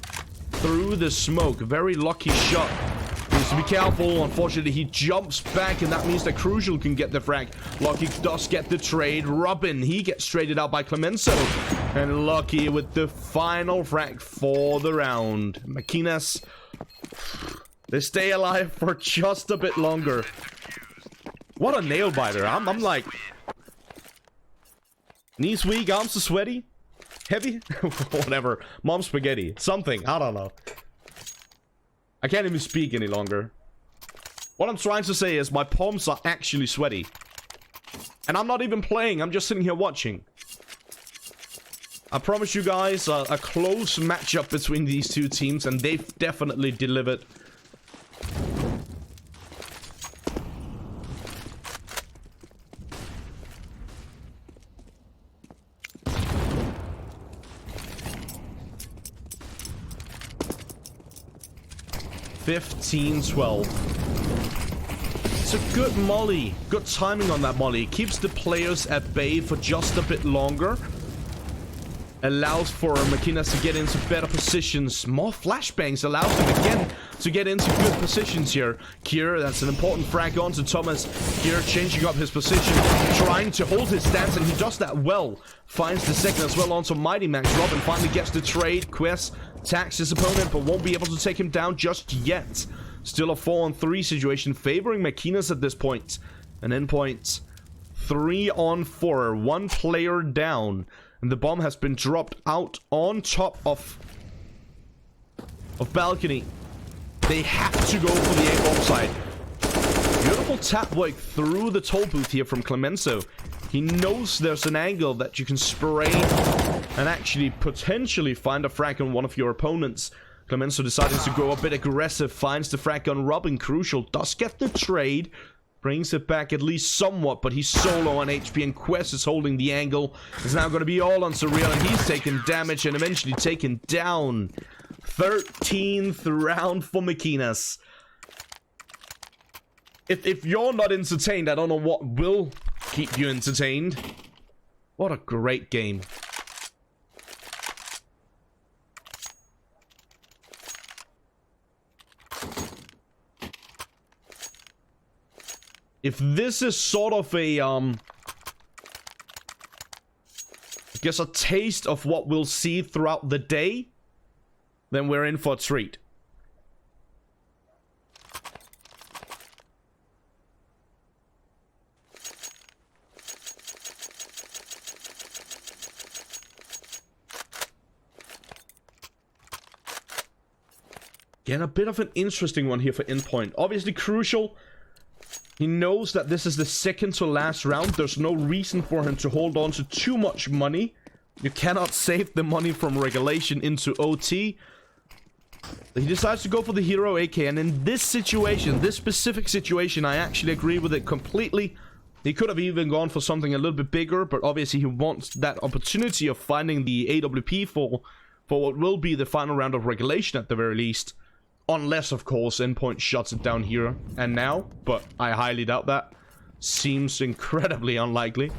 Through the smoke. Very lucky shot. Needs to be careful. Unfortunately, he jumps back, and that means that Crucial can get the frag. Lucky does get the trade. Robin, he gets traded out by Clemenso. And Lucky with the final frag for the round. Maquinas, they stay alive for just a bit longer. What a nail biter. I'm like... Knees weak, arms are sweaty. Heavy? Whatever. Mom spaghetti. Something. I don't know. I can't even speak any longer. What I'm trying to say is my palms are actually sweaty. And I'm not even playing. I'm just sitting here watching. I promise you guys a close matchup between these two teams, and they've definitely delivered. (15-12). It's a good molly. Good timing on that molly. Keeps the players at bay for just a bit longer. Allows for Maquinas to get into better positions. More flashbangs allows him again to get into good positions here. Kier, that's an important frag onto Thomas. Kier changing up his position, trying to hold his stance, and he does that well. Finds the second as well onto Mighty Max. Robin finally gets the trade. Quest attacks his opponent, but won't be able to take him down just yet. Still a 4-on-3 situation favoring Maquinas at this point. An Endpoint 3-on-4. One player down. And the bomb has been dropped out on top of balcony. They have to go for the A-bomb side. Beautiful tap work through the toll booth here from Clemenso. He knows there's an angle that you can spray and actually potentially find a frag on one of your opponents. Clemenso deciding to go a bit aggressive. Finds the frag on Robin. Crucial does get the trade. Brings it back at least somewhat, but he's solo on HP, and Quest is holding the angle. It's now going to be all on Surreal, and he's taking damage and eventually taken down. 13th round for Maquinas. If you're not entertained, I don't know what will keep you entertained. What a great game. If this is sort of a, I guess a taste of what we'll see throughout the day, then we're in for a treat. Again, a bit of an interesting one here for Endpoint. Obviously, Crucial. He knows that this is the second to last round. There's no reason for him to hold on to too much money. You cannot save the money from regulation into OT. He decides to go for the hero AK, and in this situation, this specific situation, I actually agree with it completely. He could have even gone for something a little bit bigger, but obviously he wants that opportunity of finding the AWP for what will be the final round of regulation at the very least. Unless, of course, Endpoint shuts it down here and now, but I highly doubt that. Seems incredibly unlikely.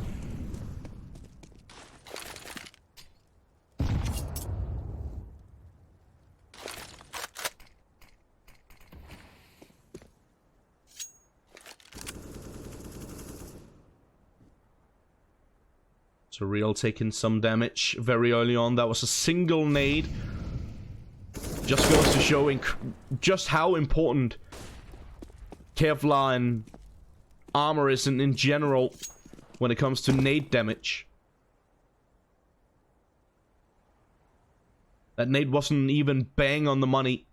Surreal taking some damage very early on. That was a single nade. Just goes to show just how important Kevlar and armor is in general when it comes to nade damage. That nade wasn't even bang on the money.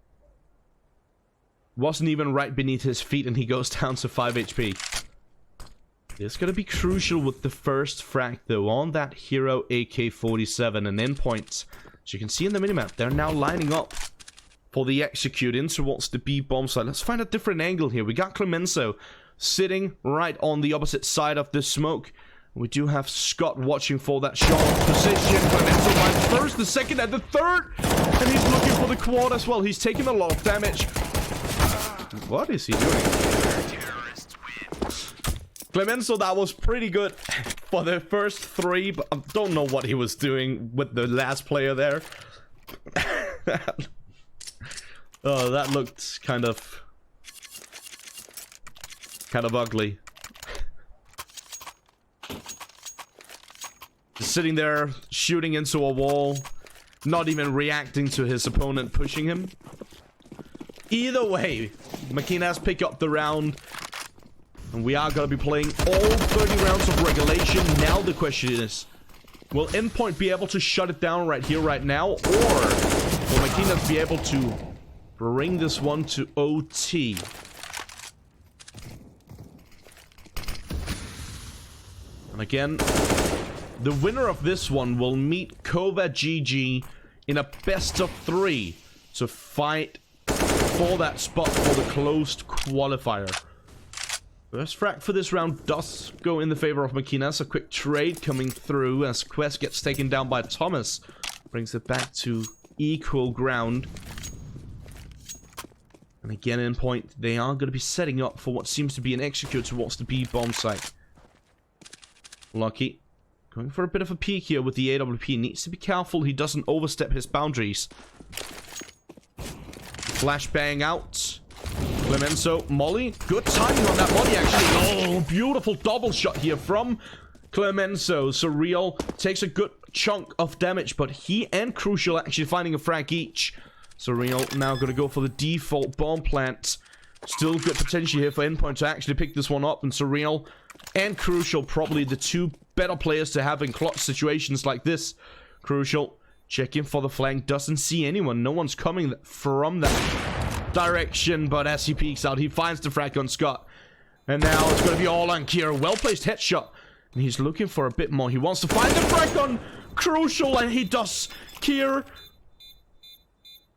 Wasn't even right beneath his feet, and he goes down to 5 HP. It's gonna be crucial with the first frag though on that hero AK-47 and Endpoint. As you can see in the minimap, they're now lining up for the execute in towards the B bomb site. Let's find a different angle here. We got Clemenso sitting right on the opposite side of the smoke. We do have Scott watching for that shot position. Clemenso finds first, the second, and the third. And he's looking for the quad as well. He's taking a lot of damage. What is he doing? Clemenso, that was pretty good for the first 3, but I don't know what he was doing with the last player there. Oh, that looked kind of ugly. Just sitting there, shooting into a wall, not even reacting to his opponent pushing him. Either way, Maquinas pick up the round. And we are going to be playing all 30 rounds of regulation. Now the question is, will Endpoint be able to shut it down right here, right now? Or will Maquinas be able to bring this one to OT? And again, the winner of this one will meet Kova GG in a best of 3 to fight for that spot for the closed qualifier. First frag for this round does go in the favor of Maquinas. A quick trade coming through as Quest gets taken down by Thomas. Brings it back to equal ground. And again, Endpoint, they are going to be setting up for what seems to be an execute towards the B bomb site. Lucky. Going for a bit of a peek here with the AWP. Needs to be careful he doesn't overstep his boundaries. Flashbang out. Clemenso, Molly, good timing on that Molly actually. Oh, beautiful double shot here from Clemenso. Surreal takes a good chunk of damage, but he and Crucial actually finding a frag each. Surreal now going to go for the default bomb plant. Still good potential here for Endpoint to actually pick this one up, and Surreal and Crucial probably the 2 better players to have in clutch situations like this. Crucial checking for the flank, doesn't see anyone. No one's coming from that direction, but as he peeks out, he finds the frag on Scott. And now it's going to be all on Kier. Well-placed headshot. And he's looking for a bit more. He wants to find the frag on Crucial, and he does. Kier.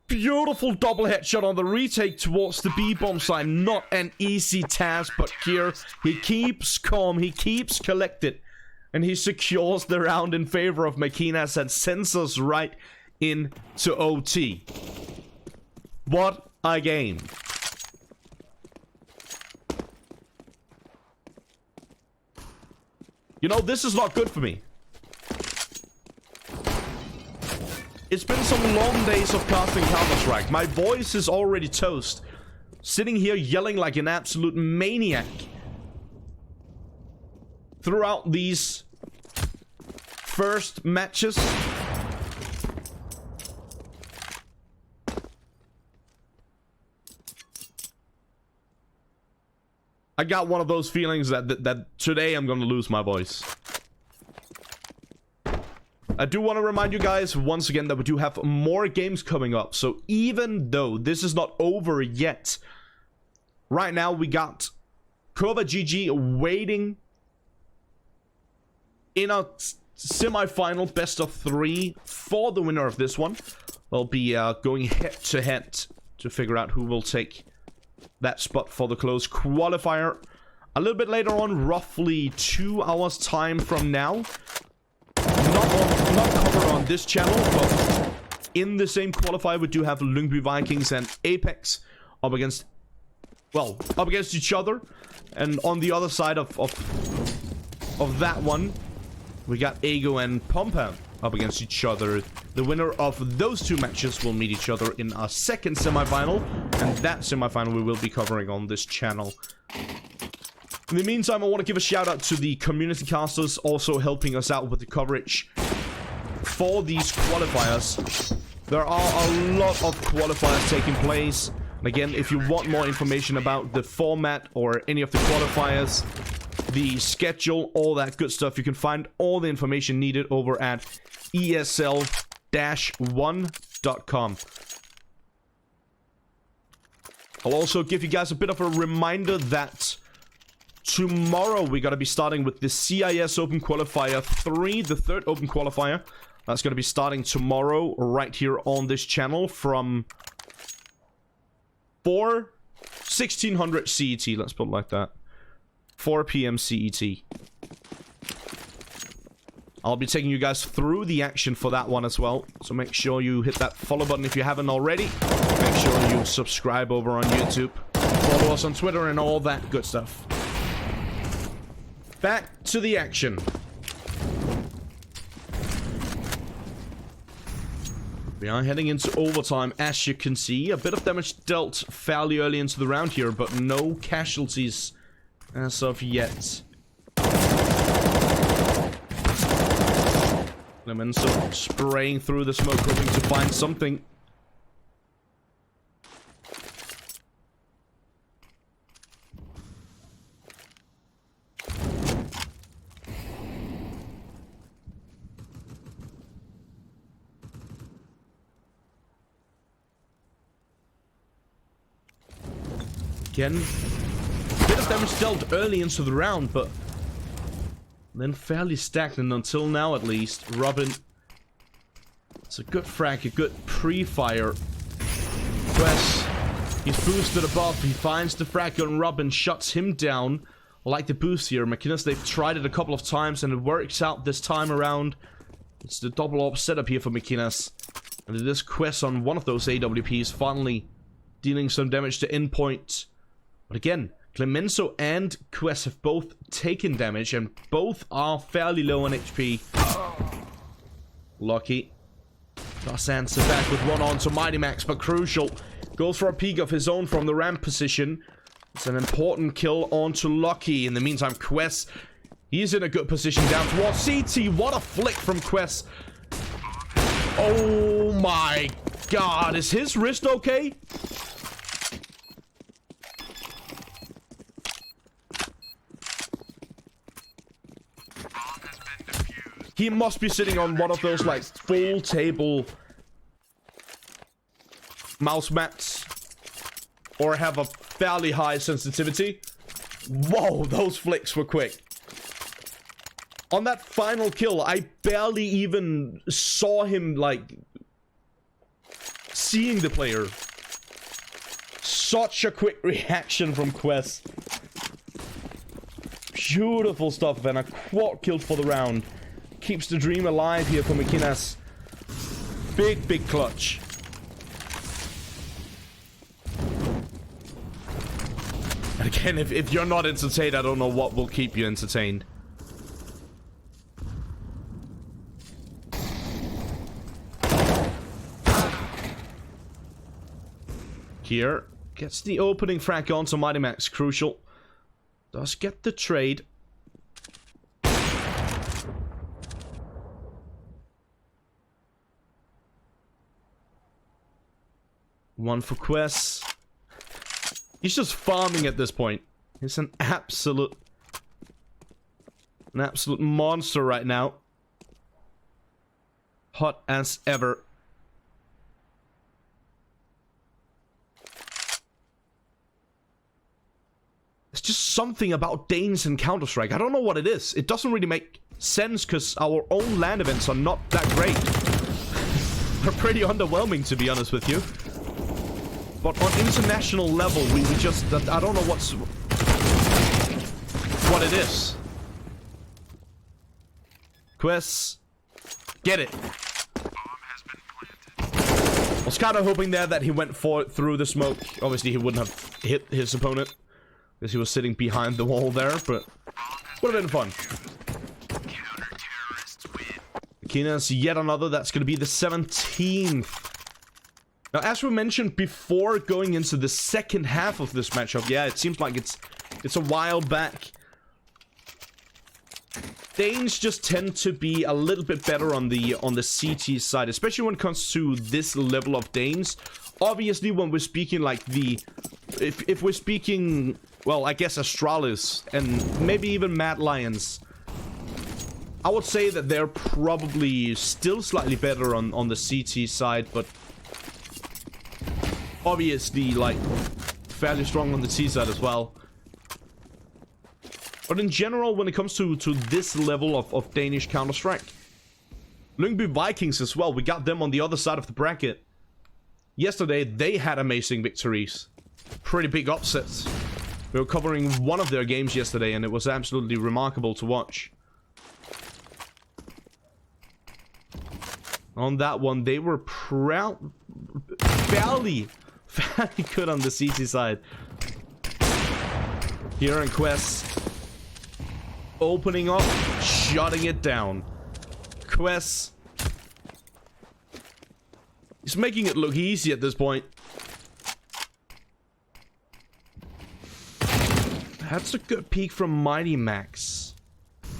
Beautiful double headshot on the retake towards the B-bomb side. Not an easy task, but Kier, he keeps calm. He keeps collected. And he secures the round in favor of Maquinas and sends us right into OT. What a game. You know, this is not good for me. It's been some long days of casting Counter-Strike. My voice is already toast. Sitting here yelling like an absolute maniac throughout these first matches. I got one of those feelings that today I'm gonna lose my voice. I do want to remind you guys once again that we do have more games coming up. So even though this is not over yet, right now we got Kova GG waiting in a semi-final best of 3 for the winner of this one. They'll be going head to head to figure out who will take that spot for the close qualifier. A little bit later on, roughly 2 hours time from now. Not covered on this channel, but in the same qualifier we do have Lyngby Vikings and Apex up against each other. And on the other side of that one, we got Ego and Pompam up against each other. The winner of those 2 matches will meet each other in our second semifinal, and that semifinal we will be covering on this channel. In the meantime, I want to give a shout out to the community casters also helping us out with the coverage for these qualifiers. There are a lot of qualifiers taking place. And again, if you want more information about the format or any of the qualifiers, the schedule, all that good stuff, you can find all the information needed over at ESL-1.com. I'll also give you guys a bit of a reminder that tomorrow we're going to be starting with the CIS Open Qualifier 3, the 3rd Open Qualifier. That's going to be starting tomorrow right here on this channel from 1600 CET, let's put it like that. 4 p.m. CET. I'll be taking you guys through the action for that one as well. So make sure you hit that follow button if you haven't already. Make sure you subscribe over on YouTube. Follow us on Twitter and all that good stuff. Back to the action. We are heading into overtime, as you can see. A bit of damage dealt fairly early into the round here, but no casualties as of yet. Clemenceau spraying through the smoke, hoping to find something. Again, a bit of damage dealt early into the round, but then fairly stagnant until now at least. Robin, it's a good frag, a good pre-fire. Quest, he's boosted above, he finds the frag on Robin, shuts him down. I like the boost here. Maquinas, they've tried it a couple of times and it works out this time around. It's the double AWP setup here for Maquinas. And it is Quest on one of those AWPs, finally dealing some damage to Endpoint. But again, Clemenceau and Quest have both taken damage, and both are fairly low on HP. Lucky does answer back with one on to Mighty Max, but Crucial goes for a peek of his own from the ramp position. It's an important kill onto Lucky. In the meantime, Quest, he's in a good position down towards CT. What a flick from Quest. Oh my god, is his wrist okay? He must be sitting on one of those, like, full table mouse mats. Or have a fairly high sensitivity. Whoa, those flicks were quick. On that final kill, I barely even saw him, like, seeing the player. Such a quick reaction from Quest. Beautiful stuff, and a quad kill for the round. Keeps the dream alive here for Maquinas. Big, big clutch. And again, if you're not entertained, I don't know what will keep you entertained. Here, gets the opening frag onto Mighty Max. Crucial. Does get the trade. One for Quest. He's just farming at this point. He's an absolute monster right now. Hot as ever. It's just something about Danes and Counter-Strike. I don't know what it is. It doesn't really make sense because our own LAN events are not that great. They're pretty underwhelming, to be honest with you. But on international level, we just... I don't know what it is. Quest. Get it. I was kind of hoping there that he went through the smoke. Obviously, he wouldn't have hit his opponent because he was sitting behind the wall there, but would have been fun. Fakemaquinas, yet another. That's going to be the 17th. Now, as we mentioned before going into the second half of this matchup, yeah, it seems like it's a while back. Danes just tend to be a little bit better on the CT side, especially when it comes to this level of Danes. Obviously, when we're speaking like if we're speaking, well, I guess Astralis and maybe even Mad Lions, I would say that they're probably still slightly better on the CT side, but obviously like fairly strong on the T side as well. But in general, when it comes to this level of Danish Counter-Strike, Lyngby Vikings as well, we got them on the other side of the bracket. Yesterday, they had amazing victories. Pretty big upsets. We were covering one of their games yesterday, and it was absolutely remarkable to watch. On that one, they were fairly good on the CT side. Here in Quest. Opening up, shutting it down. Quest. He's making it look easy at this point. That's a good peek from Mighty Max.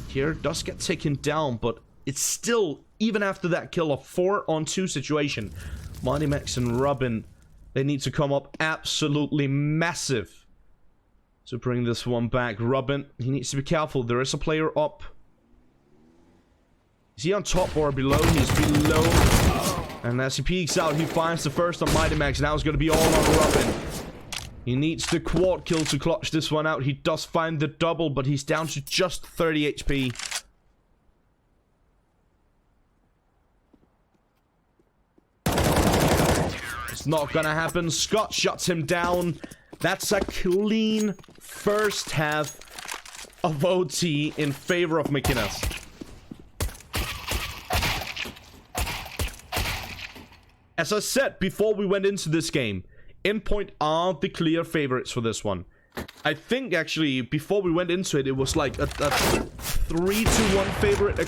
Here does get taken down, but it's still, even after that kill, a 4-on-2 situation. Mighty Max and Robin, they need to come up absolutely massive to bring this one back. Robin, he needs to be careful. There is a player up. Is he on top or below? He's below. And as he peeks out, he finds the first on Mighty Max. Now it's going to be all on Robin. He needs the quad kill to clutch this one out. He does find the double, but he's down to just 30 HP. It's not going to happen. Scott shuts him down. That's a clean first half of OT in favor of Maquinas. As I said before we went into this game, Endpoint are the clear favorites for this one. I think actually before we went into it, it was like a 3-1 favorite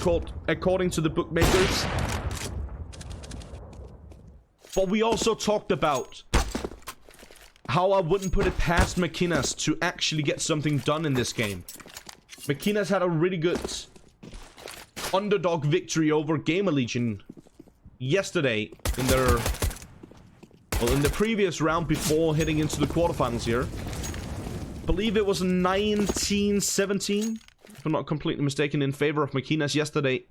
according to the bookmakers. But we also talked about how I wouldn't put it past Maquinas to actually get something done in this game. Maquinas had a really good underdog victory over Gamer Legion yesterday in their... well, in the previous round before heading into the quarterfinals here. I believe it was 19-17, if I'm not completely mistaken, in favor of Maquinas yesterday.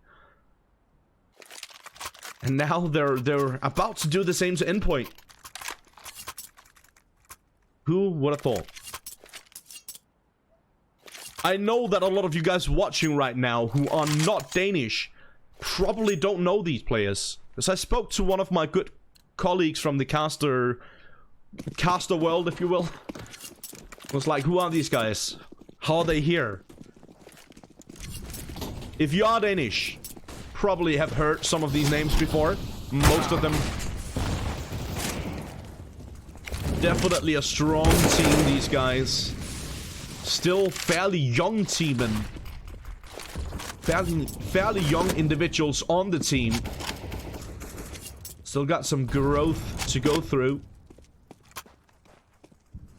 And now they're about to do the same to Endpoint. Who would have thought? I know that a lot of you guys watching right now who are not Danish probably don't know these players. Because I spoke to one of my good colleagues from the caster world, if you will. I was like, who are these guys? How are they here? If you are Danish, probably have heard some of these names before. Most of them. Definitely a strong team, these guys. Still fairly young team and fairly young individuals on the team. Still got some growth to go through.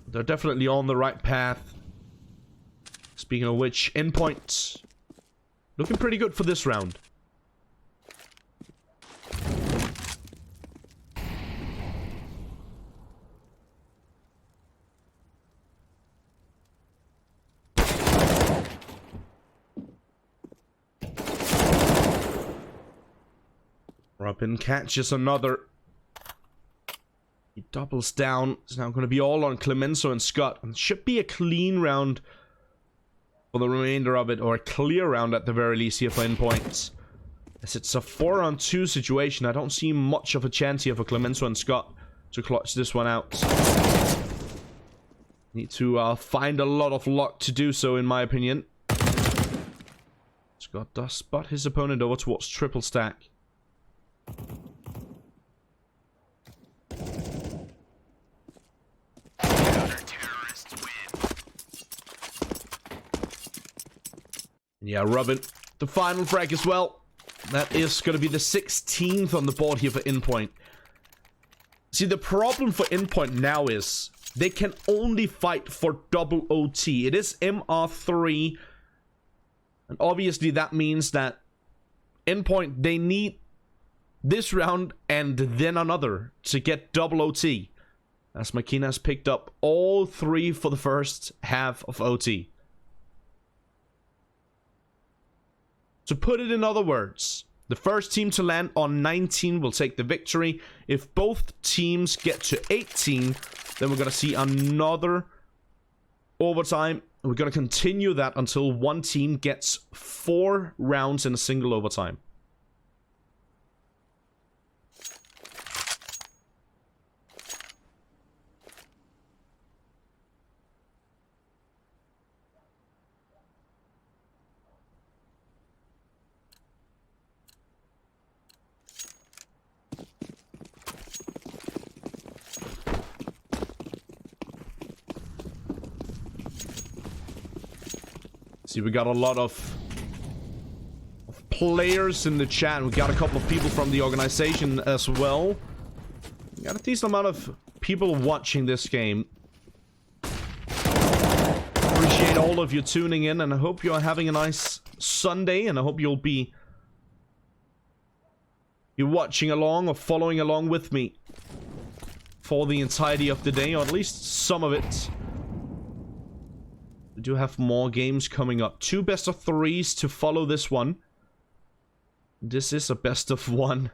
They're definitely on the right path. Speaking of which, Endpoint looking pretty good for this round. Robin catches another. He doubles down. It's now going to be all on Clemenzo and Scott. And it should be a clean round for the remainder of it. Or a clear round at the very least here for Endpoint. As it's a 4-on-2 situation. I don't see much of a chance here for Clemenzo and Scott to clutch this one out. Need to find a lot of luck to do so, in my opinion. Scott does spot his opponent over towards triple stack. Yeah, Robin, the final frag as well. That is going to be the 16th on the board here for Endpoint. See, the problem for Endpoint now is they can only fight for double OT. It is MR3. And obviously that means that Endpoint, they need this round and then another to get double OT. As Maquinas picked up all 3 for the first half of OT. To put it in other words, the first team to land on 19 will take the victory. If both teams get to 18, then we're going to see another overtime. We're going to continue that until one team gets 4 rounds in a single overtime. See, we got a lot of players in the chat. We got a couple of people from the organization as well. We got a decent amount of people watching this game. Appreciate all of you tuning in, and I hope you're having a nice Sunday, and I hope you'll be watching along or following along with me for the entirety of the day, or at least some of it. We do have more games coming up. 2 best of 3s to follow this one. This is a best of 1.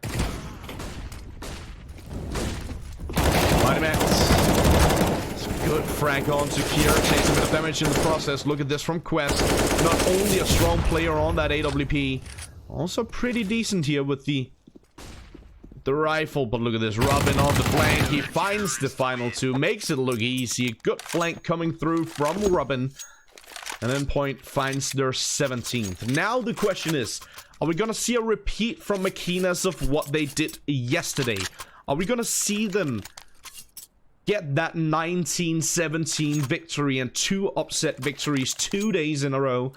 Mighty Max. Good frag on to Kier. Takes a bit of damage in the process. Look at this from Quest. Not only a strong player on that AWP, also pretty decent here with the rifle. But look at this. Robin on the flank. He finds the final 2. Makes it look easy. Good flank coming through from Robin. And Endpoint finds their 17th. Now the question is, are we going to see a repeat from Maquinas of what they did yesterday? Are we going to see them get that 19-17 victory and 2 upset victories 2 days in a row?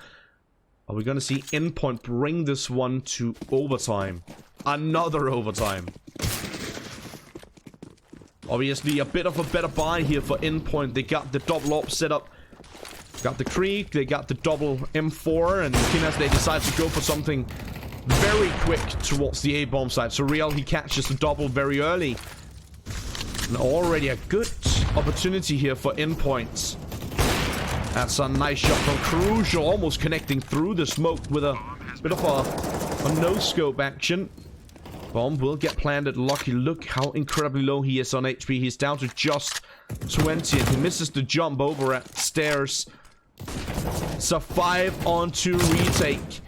Are we going to see Endpoint bring this one to overtime? Another overtime. Obviously, a bit of a better buy here for Endpoint. They got the double op set up. Got the Krieg, they got the double M4, and Maquinas, they decide to go for something very quick towards the A-bomb side. Surreal, he catches the double very early. And already a good opportunity here for Endpoint. That's a nice shot from Crucial, almost connecting through the smoke with a bit of a no-scope action. Bomb will get planted. Lucky, look how incredibly low he is on HP. He's down to just 20, and he misses the jump over at stairs. It's a 5-on-2 retake.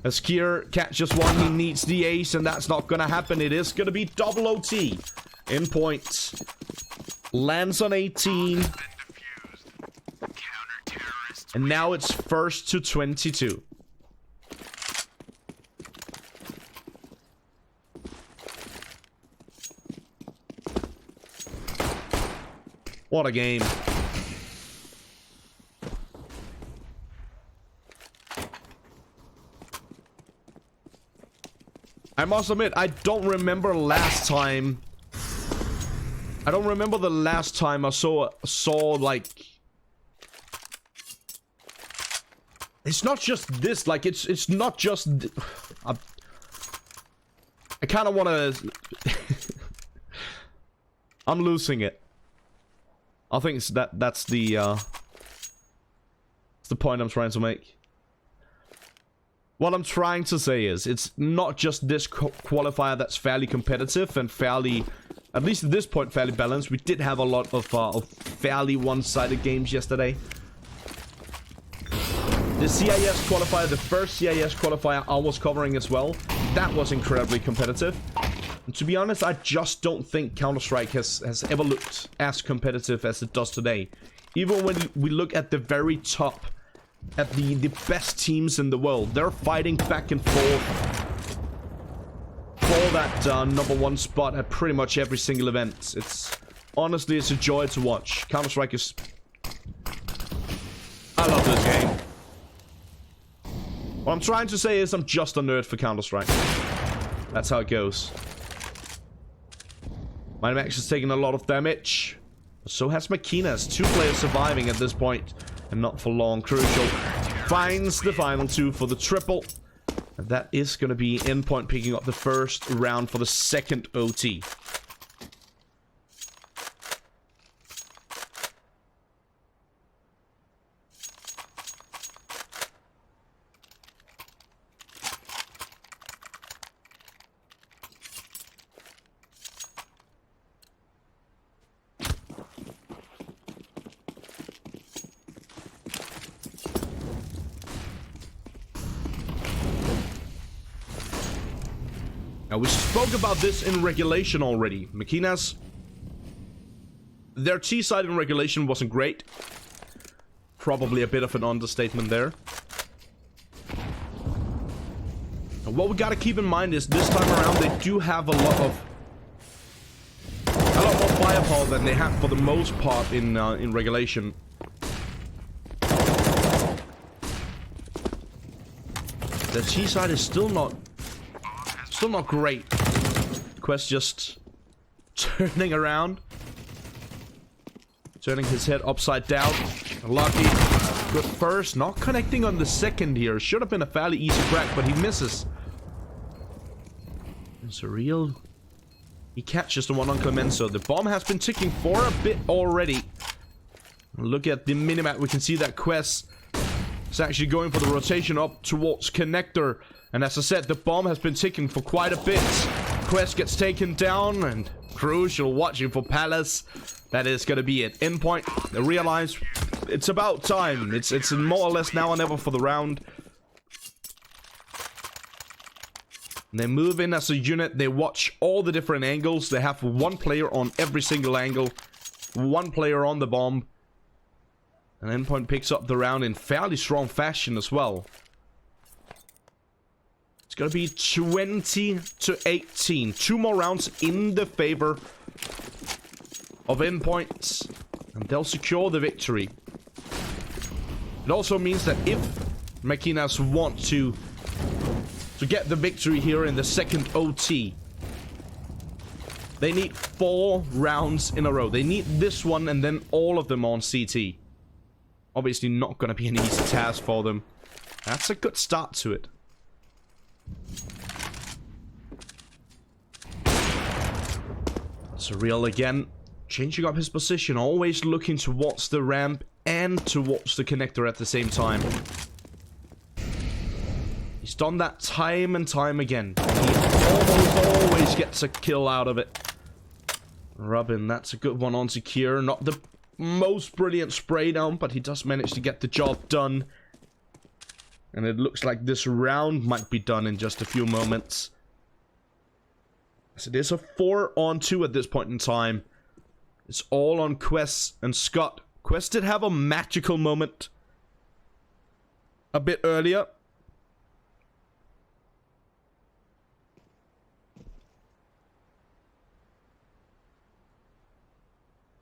As Kier catches one, he needs the ace, and that's not gonna happen. It is gonna be double OT. Endpoint lands on 18. And now it's 1st to 22. What a game. I must admit, I don't remember last time. I don't remember the last time I saw like. It's not just this. Like it's not just. I kind of want to. I'm losing it. I think it's that's the point I'm trying to make. What I'm trying to say is, it's not just this qualifier that's fairly competitive and fairly, at least at this point, fairly balanced. We did have a lot of fairly one-sided games yesterday. The CIS qualifier, the first CIS qualifier I was covering as well, that was incredibly competitive. And to be honest, I just don't think Counter-Strike has ever looked as competitive as it does today. Even when we look at the very top, at the best teams in the world, they're fighting back and forth for that #1 spot at pretty much every single event. Honestly, it's a joy to watch. Counter-Strike is... I love this game. What I'm trying to say is I'm just a nerd for Counter-Strike. That's how it goes. My Max is taking a lot of damage. So has Maquinas. 2 players surviving at this point. And not for long. Crucial finds the final 2 for the triple. And that is going to be Endpoint picking up the first round for the second OT. Now, we spoke about this in regulation already. Maquinas, their T side in regulation wasn't great. Probably a bit of an understatement there. And what we gotta keep in mind is this time around they do have a lot more firepower than they had for the most part in regulation. The T side is still not great. Quest just turning around. Turning his head upside down. Lucky. Good first. Not connecting on the second here. Should have been a fairly easy crack, but he misses. And Surreal. He catches the one on Clemenso. The bomb has been ticking for a bit already. Look at the minimap. We can see that Quest is actually going for the rotation up towards Connector. And as I said, the bomb has been ticking for quite a bit. Quest gets taken down, and Crucial watching for Palace. That is going to be it. Endpoint, they realize it's about time. It's more or less now or never for the round. And they move in as a unit. They watch all the different angles. They have 1 player on every single angle. 1 player on the bomb. And Endpoint picks up the round in fairly strong fashion as well. It's gonna be 20-18. 2 more rounds in the favor of Endpoint, and they'll secure the victory. It also means that if Maquinas want to get the victory here in the second OT, they need 4 rounds in a row. They need this one and then all of them on CT. Obviously not gonna be an easy task for them. That's a good start to it. Surreal again, changing up his position, always looking towards the ramp and towards the connector at the same time. He's done that time and time again. He almost always gets a kill out of it. Robin, that's a good one on secure. Not the most brilliant spray down, but he does manage to get the job done. And it looks like this round might be done in just a few moments. So it is a 4-on-2 at this point in time. It's all on Quest and Scott. Quest did have a magical moment a bit earlier.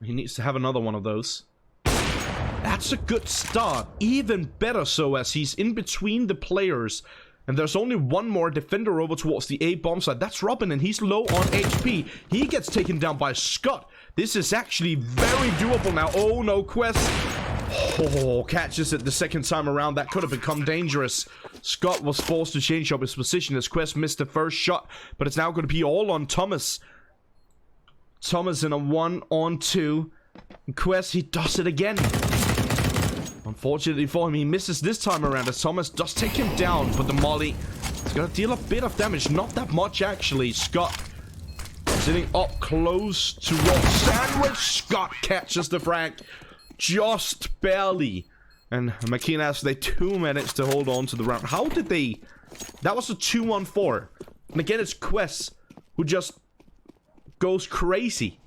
He needs to have another one of those. That's a good start. Even better so, as he's in between the players. And there's only 1 more defender over towards the A bomb side. That's Robin, and he's low on HP. He gets taken down by Scott. This is actually very doable now. Oh no, Quest. Oh, catches it the second time around. That could have become dangerous. Scott was forced to change up his position as Quest missed the first shot. But it's now going to be all on Thomas. Thomas in a 1-on-2. And Quest, he does it again. Fortunately for him, he misses this time around as Thomas does take him down. But the molly is going to deal a bit of damage. Not that much, actually. Scott sitting up close to Roll Sandwich. Scott catches the frag. Just barely. And Maquinas, they 2 minutes to hold on to the round. How did they... That was a 2-on-4. And again, it's Quest who just goes crazy.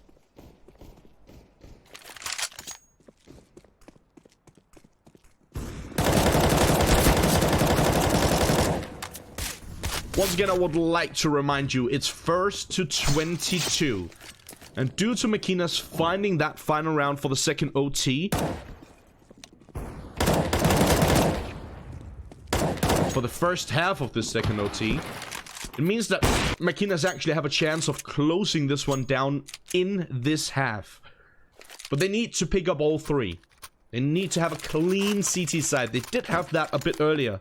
Once again, I would like to remind you, it's 1st to 22. And due to Maquinas finding that final round for the second OT, for the first half of this second OT, it means that Maquinas actually have a chance of closing this one down in this half. But they need to pick up all 3. They need to have a clean CT side. They did have that a bit earlier.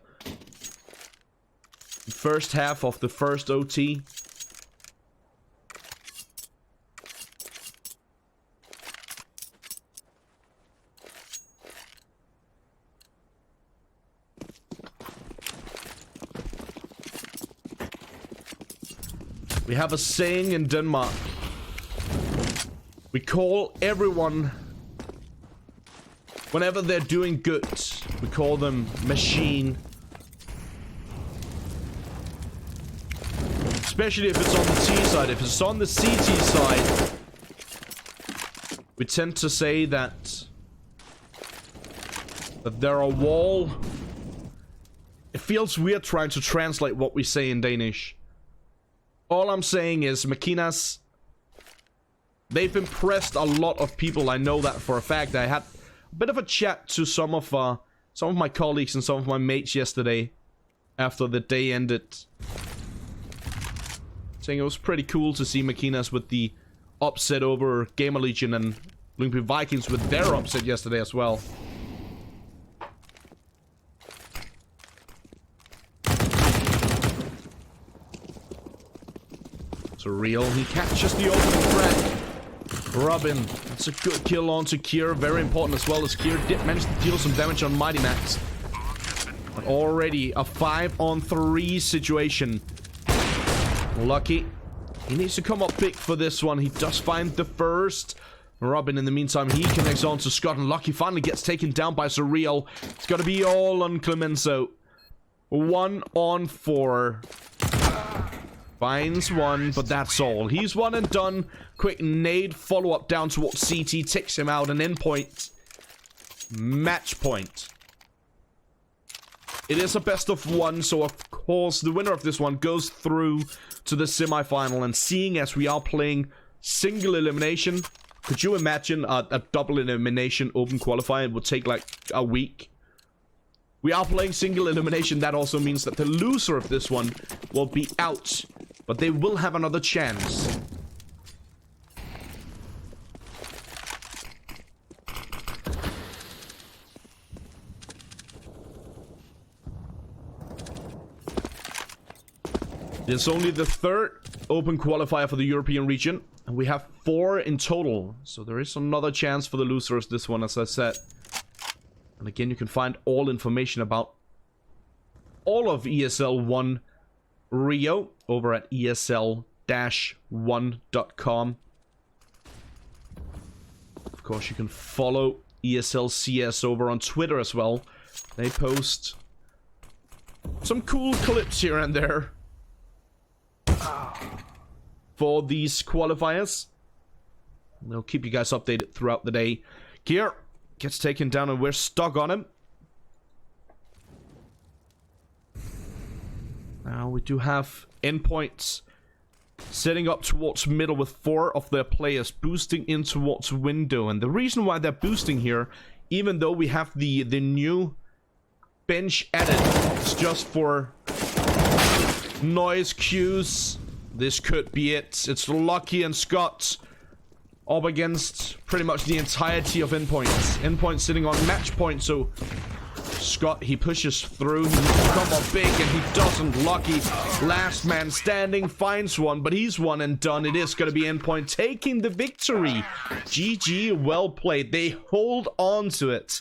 First half of the first OT. We have a saying in Denmark. We call everyone, whenever they're doing good, we call them machine. Especially if it's on the T side. If it's on the CT side, we tend to say that they're a wall. It feels weird trying to translate what we say in Danish. All I'm saying is, Maquinas, they've impressed a lot of people. I know that for a fact. I had a bit of a chat to some of my colleagues and some of my mates yesterday after the day ended, saying it was pretty cool to see Maquinas with the upset over Gamer Legion and Lyngby Vikings with their upset yesterday as well. Surreal, he catches the opening frag. Robin, that's a good kill onto Kier, very important as well, as Kier did manage to deal some damage on Mighty Max. But already a 5-on-3 situation. Lucky. He needs to come up big for this one. He does find the first. Robin, in the meantime, he connects on to Scott, and Lucky finally gets taken down by Surreal. It's got to be all on Clemenceau. 1-on-4. Finds one, but that's all. He's one and done. Quick nade follow-up down towards CT. Takes him out. An endpoint. Match point. It is a best of 1, so of course the winner of this one goes through to the semi-final. And seeing as we are playing single elimination, could you imagine a double elimination open qualifier? It would take like a week. We are playing single elimination. That also means that the loser of this one will be out, but they will have another chance. It's only the 3rd open qualifier for the European region, and we have 4 in total. So there is another chance for the losers this one, as I said. And again, you can find all information about all of ESL 1 Rio over at ESL-1.com. Of course, you can follow ESL CS over on Twitter as well. They post some cool clips here and there for these qualifiers. They'll keep you guys updated throughout the day. Kier gets taken down and we're stuck on him. Now we do have Endpoint setting up towards middle with 4 of their players boosting in towards window. And the reason why they're boosting here, even though we have the new bench added, it's just for noise cues. This could be it. It's Lucky and Scott up against pretty much the entirety of Endpoint. Endpoint sitting on match point, so Scott, he pushes through. He needs to come up big, and he doesn't. Lucky, last man standing, finds one, but he's one and done. It is going to be Endpoint taking the victory. GG, well played. They hold on to it.